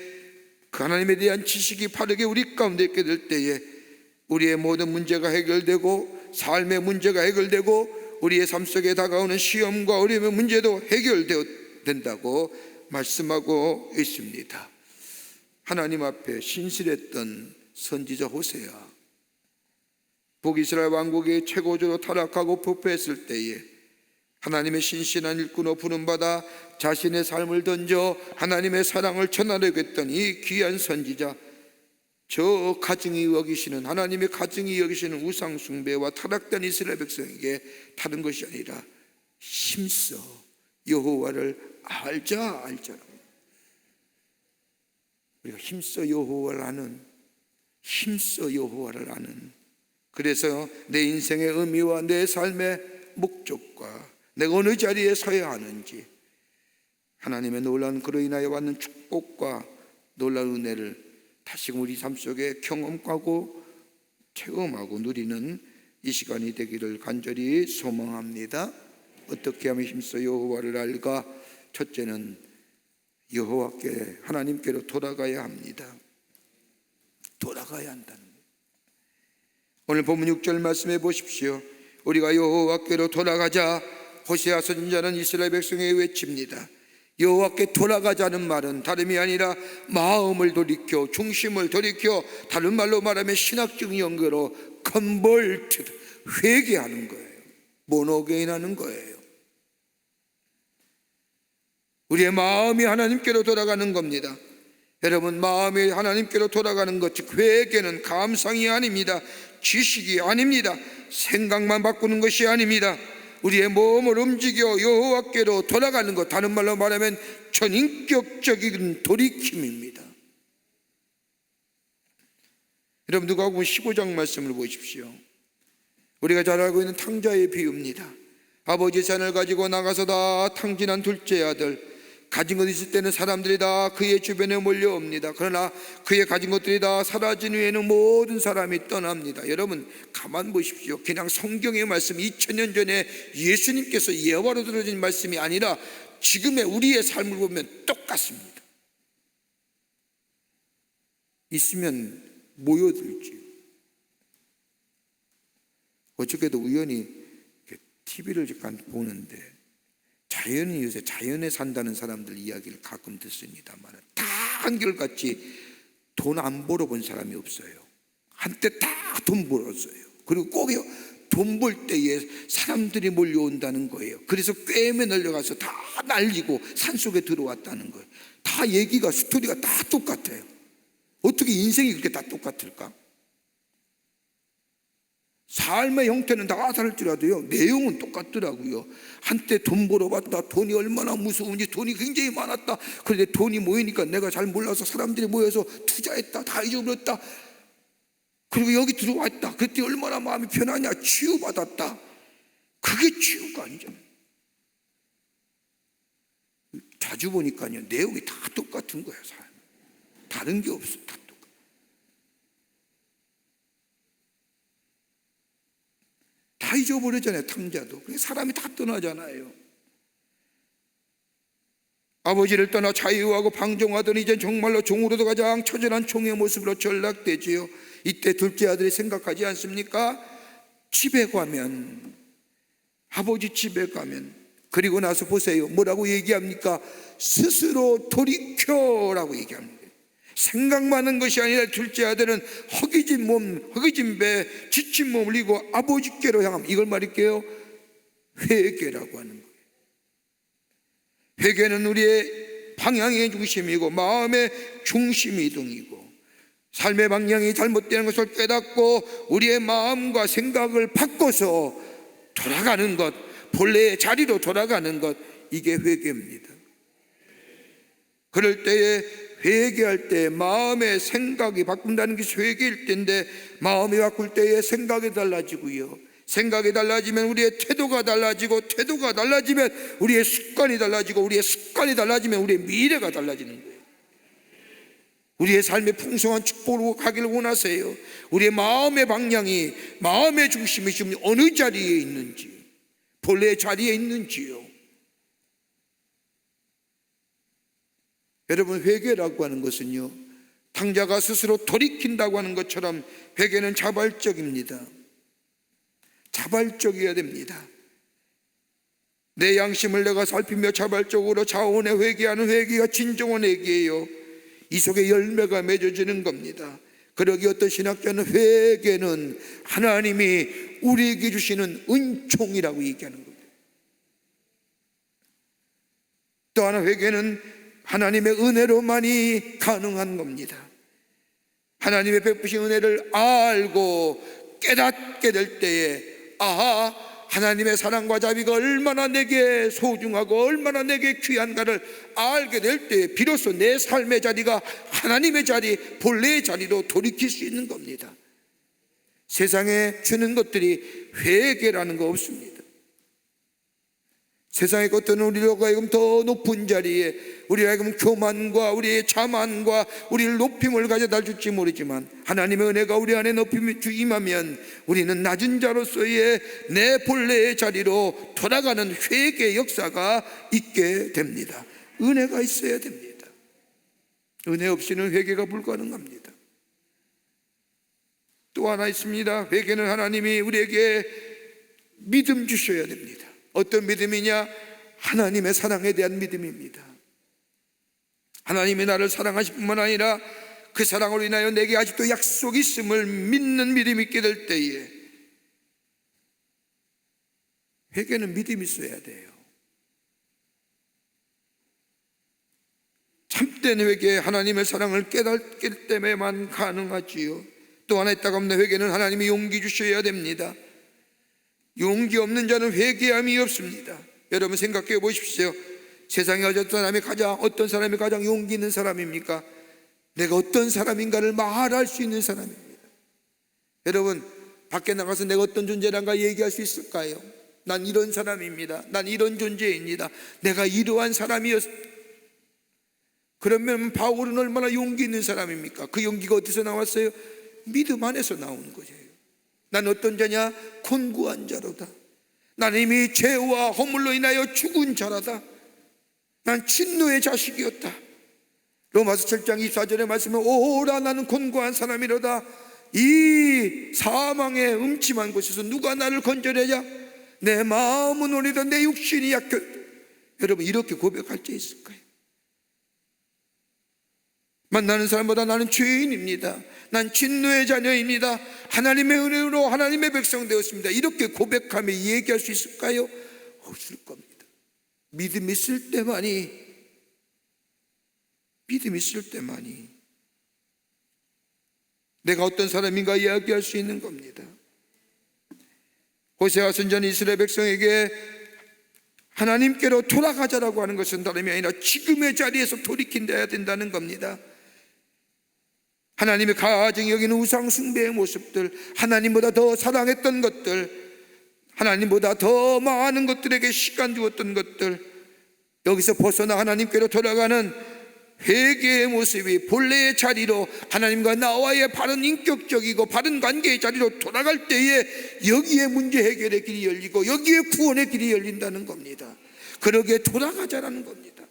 그 하나님에 대한 지식이 바르게 우리 가운데 있게 될 때에 우리의 모든 문제가 해결되고 삶의 문제가 해결되고 우리의 삶 속에 다가오는 시험과 어려움의 문제도 해결된다고 말씀하고 있습니다. 하나님 앞에 신실했던 선지자 호세아, 북이스라엘 왕국이 최고조로 타락하고 부패했을 때에 하나님의 신실한 일꾼으로 부름받아 자신의 삶을 던져 하나님의 사랑을 전하려고 했던 이 귀한 선지자, 저 가증히 여기시는 하나님의 가증히 여기시는 우상 숭배와 타락된 이스라엘 백성에게 다른 것이 아니라 힘써 여호와를 알자. 우리가 힘써 여호와를 아는, 그래서 내 인생의 의미와 내 삶의 목적과 내가 어느 자리에 서야 하는지 하나님의 놀라운 그로 인하여 받는 축복과 놀라운 은혜를 다시금 우리 삶 속에 경험하고 체험하고 누리는 이 시간이 되기를 간절히 소망합니다. 어떻게 하면 힘써 여호와를 알까? 첫째는 여호와께, 하나님께로 돌아가야 합니다. 돌아가야 한다는 거예요. 오늘 본문 6절 말씀해 보십시오. 우리가 여호와께로 돌아가자. 호세아 선지자는 이스라엘 백성에게 외칩니다. 여호와께 돌아가자는 말은 다름이 아니라 마음을 돌이켜, 중심을 돌이켜, 다른 말로 말하면 신학적 연결로 컨버트, 회개하는 거예요. 모노게인하는 거예요. 우리의 마음이 하나님께로 돌아가는 겁니다. 여러분, 마음이 하나님께로 돌아가는 것, 즉 회개는 감상이 아닙니다. 지식이 아닙니다. 생각만 바꾸는 것이 아닙니다. 우리의 몸을 움직여 여호와께로 돌아가는 것, 다른 말로 말하면 전인격적인 돌이킴입니다. 여러분, 누가복음 15장 말씀을 보십시오. 우리가 잘 알고 있는 탕자의 비유입니다. 아버지 산을 가지고 나가서 다 탕진한 둘째 아들, 가진 것 있을 때는 사람들이 다 그의 주변에 몰려옵니다. 그러나 그의 가진 것들이 다 사라진 후에는 모든 사람이 떠납니다. 여러분, 가만 보십시오. 그냥 성경의 말씀, 2000년 전에 예수님께서 예화로 들어진 말씀이 아니라 지금의 우리의 삶을 보면 똑같습니다. 있으면 모여들지. 어저께도 우연히 TV를 잠깐 보는데 자연이 요새 자연에 산다는 사람들 이야기를 가끔 듣습니다만 다 한결같이 돈 안 벌어본 사람이 없어요. 한때 다 돈 벌었어요. 그리고 꼭 돈 벌 때에 사람들이 몰려온다는 거예요. 그래서 꿰매 날려가서 다 날리고 산속에 들어왔다는 거예요. 다 얘기가, 스토리가 다 똑같아요. 어떻게 인생이 그렇게 다 똑같을까? 삶의 형태는 다 다를지라도요, 내용은 똑같더라고요. 한때 돈 벌어봤다, 돈이 얼마나 무서운지, 돈이 굉장히 많았다. 그런데 돈이 모이니까 내가 잘 몰라서 사람들이 모여서 투자했다, 다 잊어버렸다. 그리고 여기 들어왔다, 그때 얼마나 마음이 편하냐, 치유받았다. 그게 치유가 아니잖아요. 자주 보니까요, 내용이 다 똑같은 거예요. 삶. 다른 게 없어. 다 잊어버렸잖아요. 탕자도. 사람이 다 떠나잖아요. 아버지를 떠나 자유하고 방종하던 이젠 정말로 종으로도 가장 처절한 종의 모습으로 전락되지요. 이때 둘째 아들이 생각하지 않습니까? 집에 가면, 아버지 집에 가면, 그리고 나서 보세요, 뭐라고 얘기합니까? 스스로 돌이켜라고 얘기합니다. 생각만 한 것이 아니라 둘째 아들은 허기진 몸, 허기진 배, 지친 몸을 이고 아버지께로 향합니다. 이걸 말할게요, 회개라고 하는 거예요. 회개는 우리의 방향의 중심이고 마음의 중심이 등이고, 삶의 방향이 잘못되는 것을 깨닫고 우리의 마음과 생각을 바꿔서 돌아가는 것, 본래의 자리로 돌아가는 것, 이게 회개입니다. 그럴 때에, 회개할 때 마음의 생각이 바꾼다는 것이 회개일 때인데, 마음이 바꿀 때에 생각이 달라지고요, 생각이 달라지면 우리의 태도가 달라지고, 태도가 달라지면 우리의 습관이 달라지고, 우리의 습관이 달라지면 우리의 미래가 달라지는 거예요. 우리의 삶의 풍성한 축복으로 가기를 원하세요. 우리의 마음의 방향이, 마음의 중심이 지금 어느 자리에 있는지, 본래의 자리에 있는지요. 여러분, 회개라고 하는 것은요, 탕자가 스스로 돌이킨다고 하는 것처럼 회개는 자발적입니다. 자발적이어야 됩니다. 내 양심을 내가 살피며 자발적으로 자원에 회개하는 회개가 진정한 회개예요. 이 속에 열매가 맺어지는 겁니다. 그러기 어떤 신학자는 회개는 하나님이 우리에게 주시는 은총이라고 얘기하는 겁니다. 또 하나, 회개는 하나님의 은혜로만이 가능한 겁니다. 하나님의 베푸신 은혜를 알고 깨닫게 될 때에, 아하, 하나님의 사랑과 자비가 얼마나 내게 소중하고 얼마나 내게 귀한가를 알게 될 때에 비로소 내 삶의 자리가 하나님의 자리, 본래의 자리로 돌이킬 수 있는 겁니다. 세상에 주는 것들이 회개라는 거 없습니다. 세상의 것들은 우리로 하여금 더 높은 자리에, 우리로 하여금 교만과 우리의 자만과 우리를 높임을 가져다 줄지 모르지만, 하나님의 은혜가 우리 안에 높임이 임하면 우리는 낮은 자로서의 내 본래의 자리로 돌아가는 회개의 역사가 있게 됩니다. 은혜가 있어야 됩니다. 은혜 없이는 회개가 불가능합니다. 또 하나 있습니다. 회개는 하나님이 우리에게 믿음 주셔야 됩니다. 어떤 믿음이냐? 하나님의 사랑에 대한 믿음입니다. 하나님이 나를 사랑하실 뿐만 아니라 그 사랑으로 인하여 내게 아직도 약속이 있음을 믿는 믿음이 있게 될 때에, 회개는 믿음이 있어야 돼요. 참된 회개, 하나님의 사랑을 깨닫기 때문에만 가능하지요. 또 하나 있다가 없는 회개는 하나님이 용기 주셔야 됩니다. 용기 없는 자는 회개함이 없습니다. 여러분 생각해 보십시오. 세상에 어떤 사람이 가장 용기 있는 사람입니까? 내가 어떤 사람인가를 말할 수 있는 사람입니다. 여러분, 밖에 나가서 내가 어떤 존재란가 얘기할 수 있을까요? 난 이런 사람입니다. 난 이런 존재입니다. 내가 이러한 사람이었습니다. 그러면 바울은 얼마나 용기 있는 사람입니까? 그 용기가 어디서 나왔어요? 믿음 안에서 나온 거예요. 난 어떤 자냐? 곤고한 자로다. 나는 이미 죄와 허물로 인하여 죽은 자라다. 난 진노의 자식이었다. 로마서 7장 24절의 말씀은, 오라 나는 곤고한 사람이로다. 이 사망의 음침한 곳에서 누가 나를 건져내랴? 내 마음은 오리다 내 육신이 약해. 여러분, 이렇게 고백할 자 있을까요? 만나는 사람보다 나는 죄인입니다. 난 진노의 자녀입니다. 하나님의 은혜로 하나님의 백성 되었습니다. 이렇게 고백하며 얘기할 수 있을까요? 없을 겁니다. 믿음이 있을 때만이 내가 어떤 사람인가 이야기할 수 있는 겁니다. 호세아 선지자는 이스라엘 백성에게 하나님께로 돌아가자라고 하는 것은 다름이 아니라 지금의 자리에서 돌이킨다야 된다는 겁니다. 하나님의 가증히 여기는 우상 숭배의 모습들, 하나님보다 더 사랑했던 것들, 하나님보다 더 많은 것들에게 시간 주었던 것들, 여기서 벗어나 하나님께로 돌아가는 회개의 모습이 본래의 자리로, 하나님과 나와의 바른 인격적이고 바른 관계의 자리로 돌아갈 때에 여기에 문제 해결의 길이 열리고 여기에 구원의 길이 열린다는 겁니다. 그러기에 돌아가자라는 겁니다.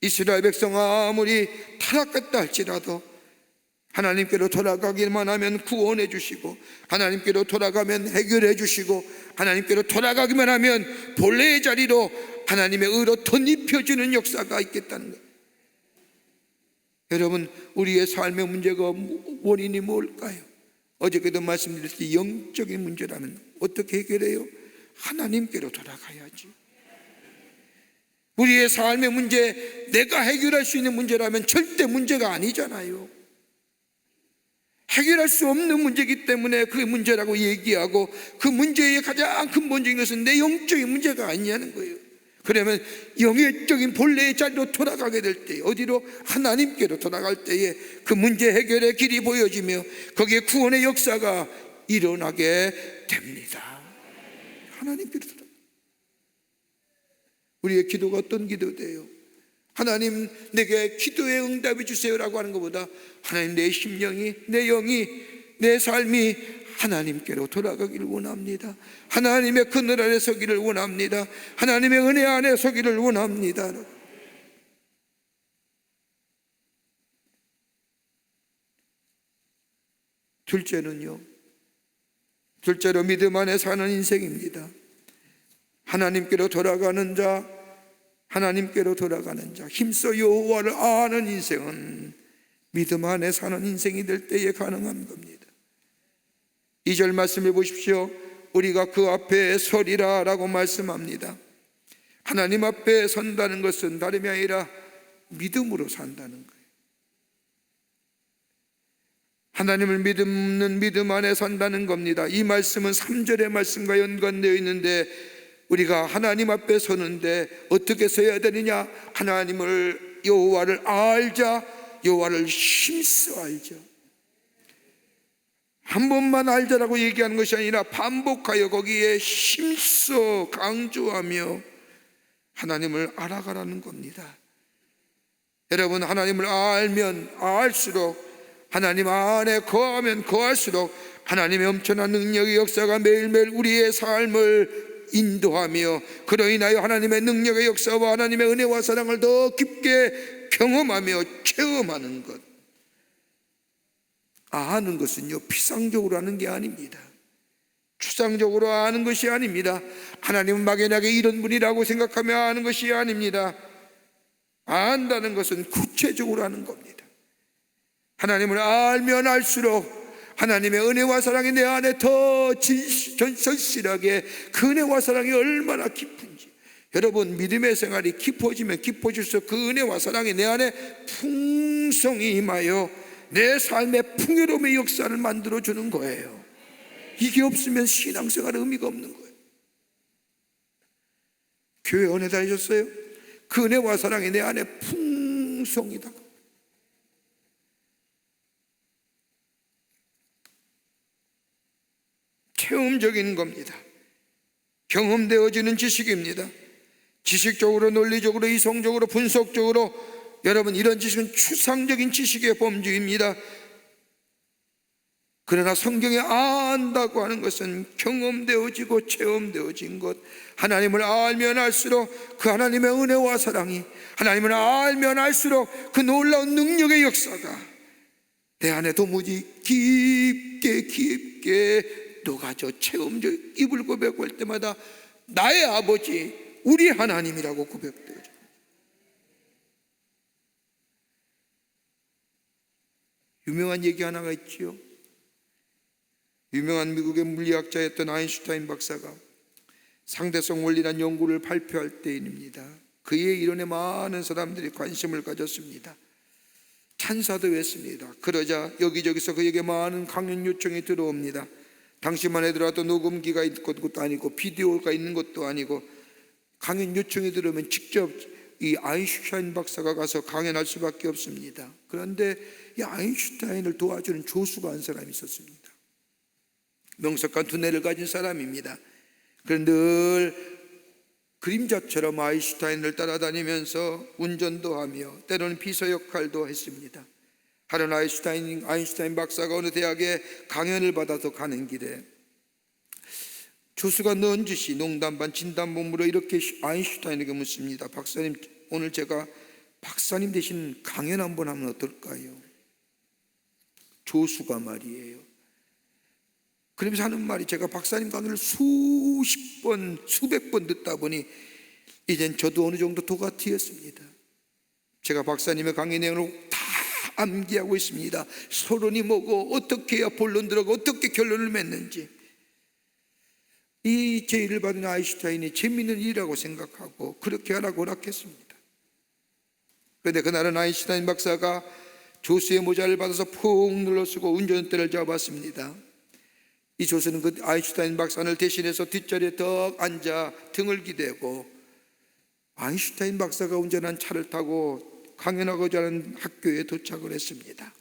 이스라엘 백성 아무리 타락했다 할지라도 하나님께로 돌아가기만 하면 구원해 주시고, 하나님께로 돌아가면 해결해 주시고, 하나님께로 돌아가기만 하면 본래의 자리로 하나님의 의로 덧입혀주는 역사가 있겠다는 거예요. 여러분, 우리의 삶의 문제가 원인이 뭘까요? 어저께도 말씀드렸듯이 영적인 문제라면 어떻게 해결해요? 하나님께로 돌아가야지. 우리의 삶의 문제, 내가 해결할 수 있는 문제라면 절대 문제가 아니잖아요. 해결할 수 없는 문제이기 때문에 그 문제라고 얘기하고, 그 문제의 가장 근본적인 것은 내 영적인 문제가 아니냐는 거예요. 그러면 영적인 본래의 자리로 돌아가게 될 때, 어디로? 하나님께로 돌아갈 때에 그 문제 해결의 길이 보여지며 거기에 구원의 역사가 일어나게 됩니다. 하나님께로 돌아가. 우리의 기도가 어떤 기도돼요? 하나님 내게 기도에 응답해 주세요라고 하는 것보다 하나님 내 심령이, 내 영이, 내 삶이 하나님께로 돌아가기를 원합니다. 하나님의 그늘 아래 서기를 원합니다. 하나님의 은혜 안에 서기를 원합니다. 둘째는요, 둘째로 믿음 안에 사는 인생입니다. 하나님께로 돌아가는 자, 하나님께로 돌아가는 자, 힘써 여호와를 아는 인생은 믿음 안에 사는 인생이 될 때에 가능한 겁니다. 2절 말씀해 보십시오. 우리가 그 앞에 서리라 라고 말씀합니다. 하나님 앞에 선다는 것은 다름이 아니라 믿음으로 산다는 거예요. 하나님을 믿는 믿음 안에 산다는 겁니다. 이 말씀은 3절의 말씀과 연관되어 있는데, 우리가 하나님 앞에 서는데 어떻게 서야 되느냐? 하나님을, 여호와를 알자. 여호와를 힘써 알자. 한 번만 알자라고 얘기하는 것이 아니라 반복하여 거기에 힘써 강조하며 하나님을 알아가라는 겁니다. 여러분, 하나님을 알면 알수록, 하나님 안에 거하면 거할수록 하나님의 엄청난 능력의 역사가 매일매일 우리의 삶을 인도하며, 그로 인하여 하나님의 능력의 역사와 하나님의 은혜와 사랑을 더 깊게 경험하며 체험하는 것. 아는 것은요, 피상적으로 아는 게 아닙니다. 추상적으로 아는 것이 아닙니다. 하나님은 막연하게 이런 분이라고 생각하며 아는 것이 아닙니다. 안다는 것은 구체적으로 아는 겁니다. 하나님을 알면 알수록 하나님의 은혜와 사랑이 내 안에 더 절실하게, 그 은혜와 사랑이 얼마나 깊은지. 여러분, 믿음의 생활이 깊어지면 깊어질수록 그 은혜와 사랑이 내 안에 풍성히 임하여 내 삶의 풍요로움의 역사를 만들어주는 거예요. 이게 없으면 신앙생활은 의미가 없는 거예요. 교회 은혜 다니셨어요? 그 은혜와 사랑이 내 안에 풍성이다. 체험적인 겁니다. 경험되어지는 지식입니다. 지식적으로, 논리적으로, 이성적으로, 분석적으로, 여러분, 이런 지식은 추상적인 지식의 범주입니다. 그러나 성경에 안다고 하는 것은 경험되어지고 체험되어진 것. 하나님을 알면 알수록 그 하나님의 은혜와 사랑이, 하나님을 알면 알수록 그 놀라운 능력의 역사가 내 안에 도무지 깊게 녹아져 체험적. 입을 고백할 때마다 나의 아버지, 우리 하나님이라고 고백되어져. 유명한 얘기 하나가 있지요. 유명한 미국의 물리학자였던 아인슈타인 박사가 상대성 원리란 연구를 발표할 때입니다. 그의 이론에 많은 사람들이 관심을 가졌습니다. 찬사도 했습니다. 그러자 여기저기서 그에게 많은 강연 요청이 들어옵니다. 당시만 해더라도 녹음기가 있는 것도 아니고 비디오가 있는 것도 아니고, 강연 요청이 들어오면 직접 이 아인슈타인 박사가 가서 강연할 수밖에 없습니다. 그런데 이 아인슈타인을 도와주는 조수가 한 사람이 있었습니다. 명석한 두뇌를 가진 사람입니다. 그런데 늘 그림자처럼 아인슈타인을 따라다니면서 운전도 하며 때로는 비서 역할도 했습니다. 하루는 아인슈타인 박사가 어느 대학에 강연을 받아서 가는 길에 조수가 넌지시 농담 반 진담 몸으로 이렇게 아인슈타인에게 묻습니다. 박사님, 오늘 제가 박사님 대신 강연 한번 하면 어떨까요? 조수가 말이에요. 그러면서 하는 말이, 제가 박사님 강의를 수십 번, 수백 번 듣다 보니 이젠 저도 어느 정도 도가 트였습니다. 제가 박사님의 강의 내용을 다 암기하고 있습니다. 서론이 뭐고 어떻게 해야 본론 들어가고 어떻게 결론을 맺는지. 이 제의를 받은 아인슈타인이 재미있는 일이라고 생각하고 그렇게 하라고 허락했습니다. 그런데 그날은 아인슈타인 박사가 조수의 모자를 받아서 푹 눌러 쓰고 운전대를 잡았습니다. 이 조수는 그 아인슈타인 박사를 대신해서 뒷자리에 덕 앉아 등을 기대고 아인슈타인 박사가 운전한 차를 타고 강연하고자 하는 학교에 도착을 했습니다.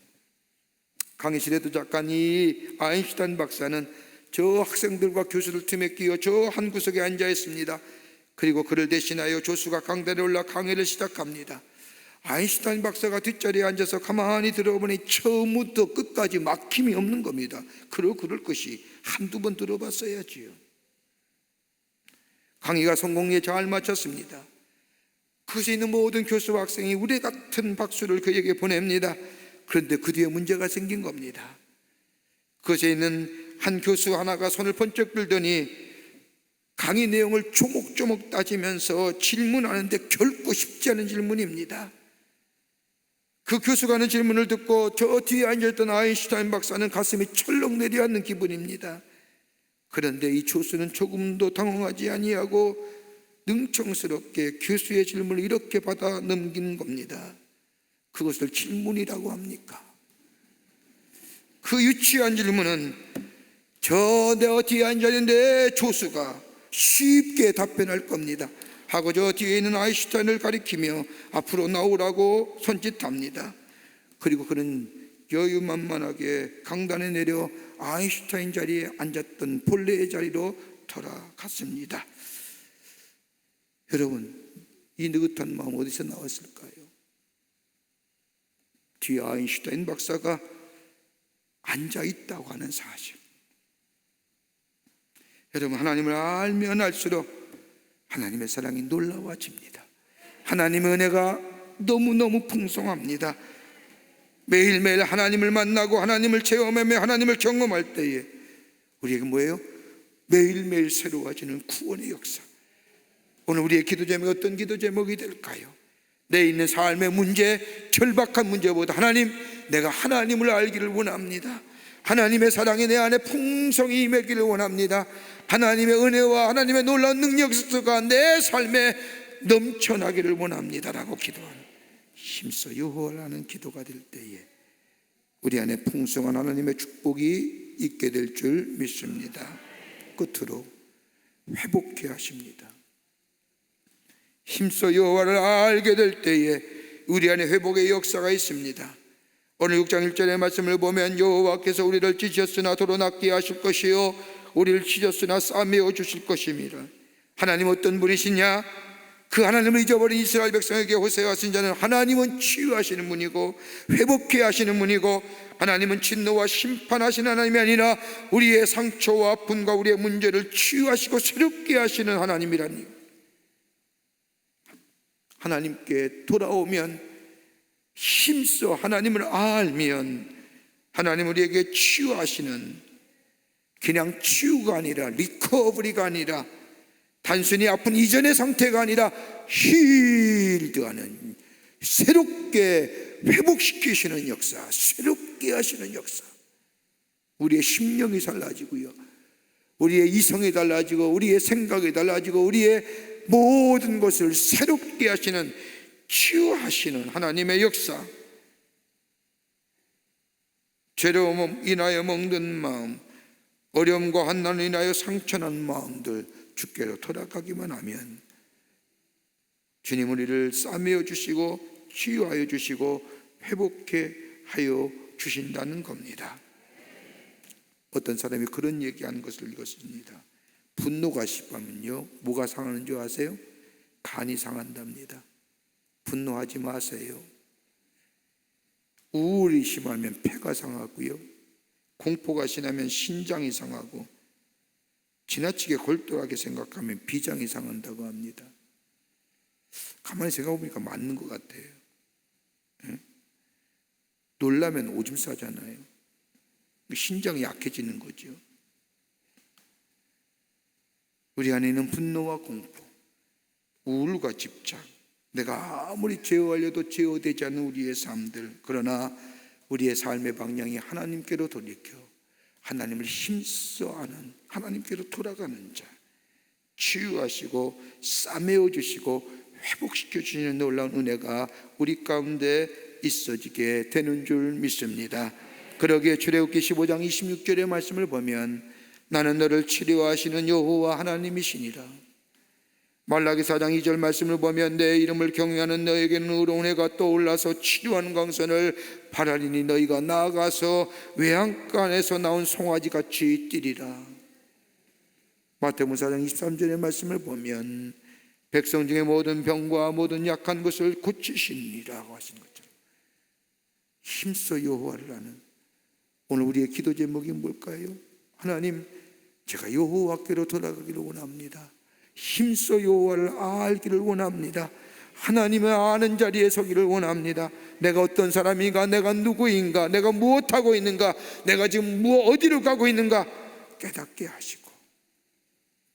강의실에 도착한 이 아인슈타인 박사는 저 학생들과 교수들 틈에 끼어 저 한 구석에 앉아 있습니다. 그리고 그를 대신하여 조수가 강단에 올라 강의를 시작합니다. 아인슈타인 박사가 뒷자리에 앉아서 가만히 들어보니 처음부터 끝까지 막힘이 없는 겁니다. 그럴 것이 한두 번 들어봤어야지요. 강의가 성공리에 잘 마쳤습니다. 그것에 있는 모든 교수와 학생이 우레 같은 박수를 그에게 보냅니다. 그런데 그 뒤에 문제가 생긴 겁니다. 그것에 있는 한 교수 하나가 손을 번쩍 들더니 강의 내용을 조목조목 따지면서 질문하는데 결코 쉽지 않은 질문입니다. 그 교수가 하는 질문을 듣고 저 뒤에 앉아있던 아인슈타인 박사는 가슴이 철렁 내려앉는 기분입니다. 그런데 이 조수는 조금도 당황하지 아니하고 능청스럽게 교수의 질문을 이렇게 받아 넘긴 겁니다. 그것을 질문이라고 합니까? 그 유치한 질문은 저 내 뒤에 앉아있는데 조수가 쉽게 답변할 겁니다 하고 저 뒤에 있는 아인슈타인을 가리키며 앞으로 나오라고 손짓합니다. 그리고 그는 여유만만하게 강단에 내려 아인슈타인 자리에 앉았던 본래의 자리로 돌아갔습니다. 여러분, 이 느긋한 마음 어디서 나왔을까요? 뒤에 아인슈타인 박사가 앉아있다고 하는 사실. 여러분, 하나님을 알면 알수록 하나님의 사랑이 놀라워집니다. 하나님의 은혜가 너무너무 풍성합니다. 매일매일 하나님을 만나고 하나님을 체험하며 하나님을 경험할 때에 우리에게 뭐예요? 매일매일 새로워지는 구원의 역사. 오늘 우리의 기도 제목이 어떤 기도 제목이 될까요? 내 있는 삶의 문제, 절박한 문제보다 하나님, 내가 하나님을 알기를 원합니다. 하나님의 사랑이 내 안에 풍성히 임하기를 원합니다. 하나님의 은혜와 하나님의 놀라운 능력수가 내 삶에 넘쳐나기를 원합니다라고 기도하는, 힘써 여호와라는 기도가 될 때에 우리 안에 풍성한 하나님의 축복이 있게 될 줄 믿습니다. 끝으로 회복해 하십니다. 힘써 여호와를 알게 될 때에 우리 안에 회복의 역사가 있습니다. 오늘 6장 1절의 말씀을 보면 여호와께서 우리를 찢으셨으나 도로 낫게 하실 것이요 우리를 찢었으나 싸매어 주실 것입니다. 하나님 어떤 분이시냐? 그 하나님을 잊어버린 이스라엘 백성에게 호세아 선지자는 하나님은 치유하시는 분이고 회복해 하시는 분이고 하나님은 진노와 심판하시는 하나님이 아니라 우리의 상처와 아픔과 우리의 문제를 치유하시고 새롭게 하시는 하나님이라니. 하나님께 돌아오면, 힘써 하나님을 알면 하나님 우리에게 치유하시는, 그냥 치유가 아니라 리커버리가 아니라 단순히 아픈 이전의 상태가 아니라 힐드하는, 새롭게 회복시키시는 역사, 새롭게 하시는 역사. 우리의 심령이 달라지고요, 우리의 이성이 달라지고 우리의 생각이 달라지고 우리의 모든 것을 새롭게 하시는, 치유하시는 하나님의 역사. 죄로 인하여 먹는 마음, 어려움과 환난을 인하여 상처난 마음들 주께로 돌아가기만 하면 주님 우리를 싸매어 주시고 치유하여 주시고 회복해 하여 주신다는 겁니다. 어떤 사람이 그런 얘기하는 것을 읽었습니다. 분노가 심하면요, 뭐가 상하는 줄 아세요? 간이 상한답니다. 분노하지 마세요. 우울이 심하면 폐가 상하고요, 공포가 심하면 신장이 상하고, 지나치게 골똘하게 생각하면 비장이 상한다고 합니다. 가만히 생각해보니까 맞는 것 같아요. 놀라면 오줌 싸잖아요. 신장이 약해지는 거죠. 우리 안에는 분노와 공포, 우울과 집착, 내가 아무리 제어하려도 제어되지 않는 우리의 삶들, 그러나 우리의 삶의 방향이 하나님께로 돌이켜 하나님을 힘써 아는, 하나님께로 돌아가는 자, 치유하시고 싸매어 주시고 회복시켜 주시는 놀라운 은혜가 우리 가운데 있어지게 되는 줄 믿습니다. 그러기에 출애굽기 15장 26절의 말씀을 보면 나는 너를 치료하시는 여호와 하나님이시니라. 말라기 4장 2절 말씀을 보면 내 이름을 경외하는 너에게는 의로운 해가 떠올라서 치료하는 광선을 바라리니 너희가 나아가서 외양간에서 나온 송아지같이 뛰리라. 마태복음 4장 23절의 말씀을 보면 백성 중에 모든 병과 모든 약한 것을 고치시니라고 하신 것처럼 힘써 여호와를 아는, 오늘 우리의 기도 제목이 뭘까요? 하나님, 제가 여호와께로 돌아가기를 원합니다. 힘써 여호와를 알기를 원합니다. 하나님을 아는 자리에 서기를 원합니다. 내가 어떤 사람인가, 내가 누구인가, 내가 무엇하고 있는가, 내가 지금 어디로 가고 있는가 깨닫게 하시고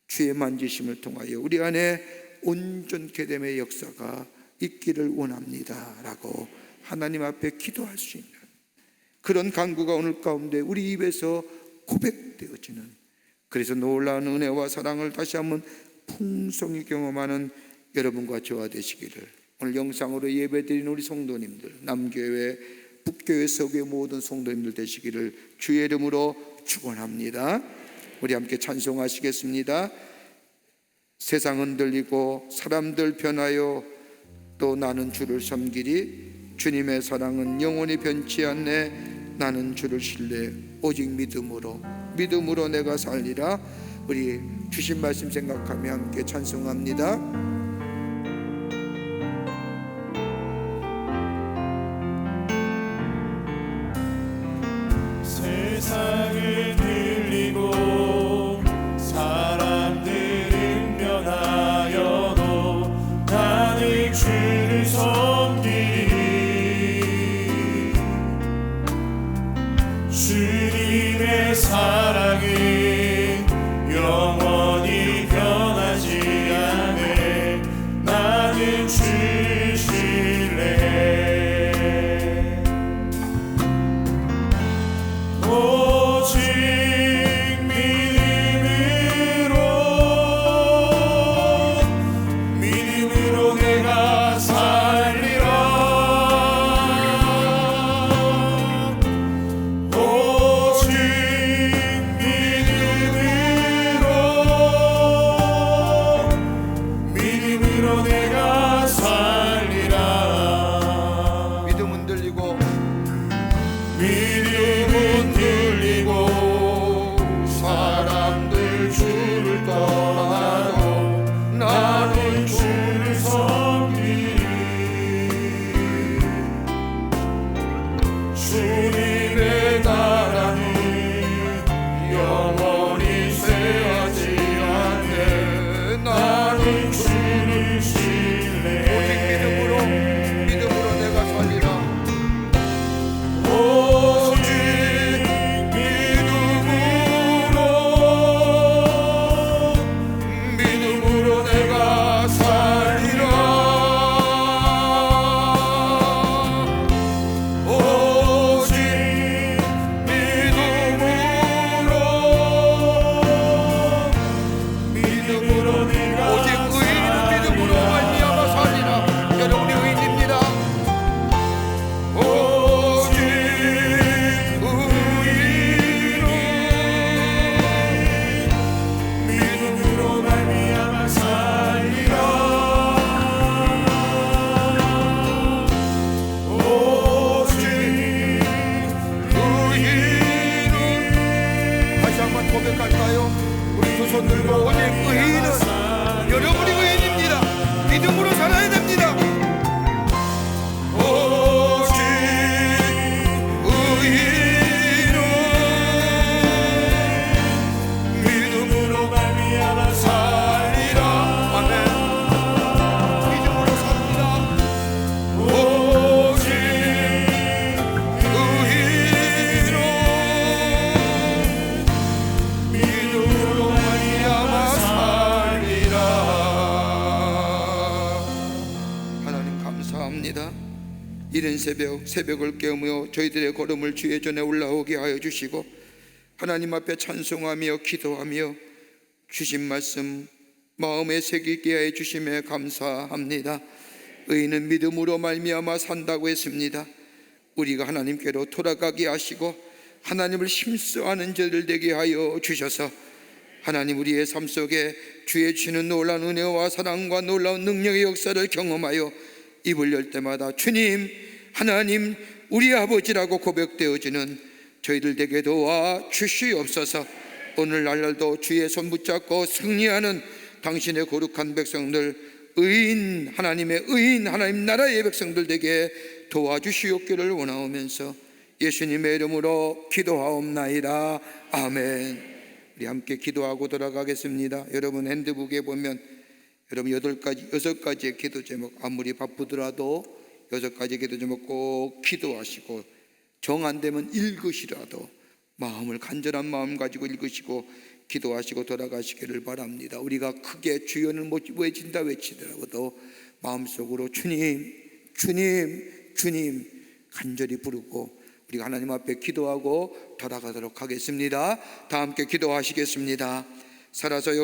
주의 만지심을 통하여 우리 안에 온전케 됨의 역사가 있기를 원합니다 라고 하나님 앞에 기도할 수 있는 그런 간구가 오늘 가운데 우리 입에서 고백되어지는, 그래서 놀라운 은혜와 사랑을 다시 한번 풍성히 경험하는 여러분과 저와 되시기를 오늘 영상으로 예배드리는 우리 성도님들, 남교회, 북교회, 서교회 모든 성도님들 되시기를 주의 이름으로 축원합니다. 우리 함께 찬송하시겠습니다. 세상 흔들리고 사람들 변하여 또 나는 주를 섬기리. 주님의 사랑은 영원히 변치 않네. 나는 주를 신뢰 오직 믿음으로 내가 살리라. 우리 주신 말씀 생각하며 함께 찬송합니다. 세상은 들리고 사람들은 변하여도 나는 주를 섬기리. 주님의 사랑은 영원히 변하지 않네. 나는 주를 신뢰해 오직 믿음으로 내가 살리라. 오직 믿음으로 내가 살리라. 믿음은 들리고 믿음은 들리고 사람들 주를 떠나도 나는 주를 섬기리. 주님의 나라는 영원히 쇠하지 않네. 나는 주를 신뢰해 믿음으로 내가 살리라. 오직 믿음으로 내가 살리라. 오직 믿음으로 내가 오직 의인은 믿음으로 말미암아 살리라. 여러분이 의인입니다. 오직 믿음으로 말미암아 살리라. 오직 의인은 다시 한번 고백할까요? 우리 두 손 들고 오직 의인은, 여러분이 의인입니다. 믿음으로 살아야 됩니다. 오직 의인은 믿음으로 말미암아 살리라. 아멘. 믿음으로 삽니다. 오직 새벽 새벽을 깨우며 저희들의 걸음을 주의 전에 올라오게 하여 주시고 하나님 앞에 찬송하며 기도하며 주신 말씀 마음에 새기게 해 주심에 감사합니다. 의인은 믿음으로 말미암아 산다고 했습니다. 우리가 하나님께로 돌아가게 하시고 하나님을 힘써하는 자들 되게 하여 주셔서 하나님 우리의 삶 속에 주의 주는 놀라운 은혜와 사랑과 놀라운 능력의 역사를 경험하여 입을 열 때마다 주님 하나님 우리 아버지라고 고백되어지는 저희들 되게 도와 주시옵소서. 오늘날도 주의 손 붙잡고 승리하는 당신의 거룩한 백성들 의인 하나님의 의인 하나님 나라의 백성들 되게 도와주시옵기를 원하오면서 예수님의 이름으로 기도하옵나이다. 아멘. 우리 함께 기도하고 돌아가겠습니다. 여러분 핸드북에 보면 여러분 6가지의 기도 제목, 아무리 바쁘더라도 6가지 기도 제목 꼭 기도하시고 정 안 되면 읽으시라도 마음을 간절한 마음 가지고 읽으시고 기도하시고 돌아가시기를 바랍니다. 우리가 크게 주여는 못 외친다 외치더라도 마음속으로 주님 주님 주님 간절히 부르고 우리가 하나님 앞에 기도하고 돌아가도록 하겠습니다. 다 함께 기도하시겠습니다. 살아서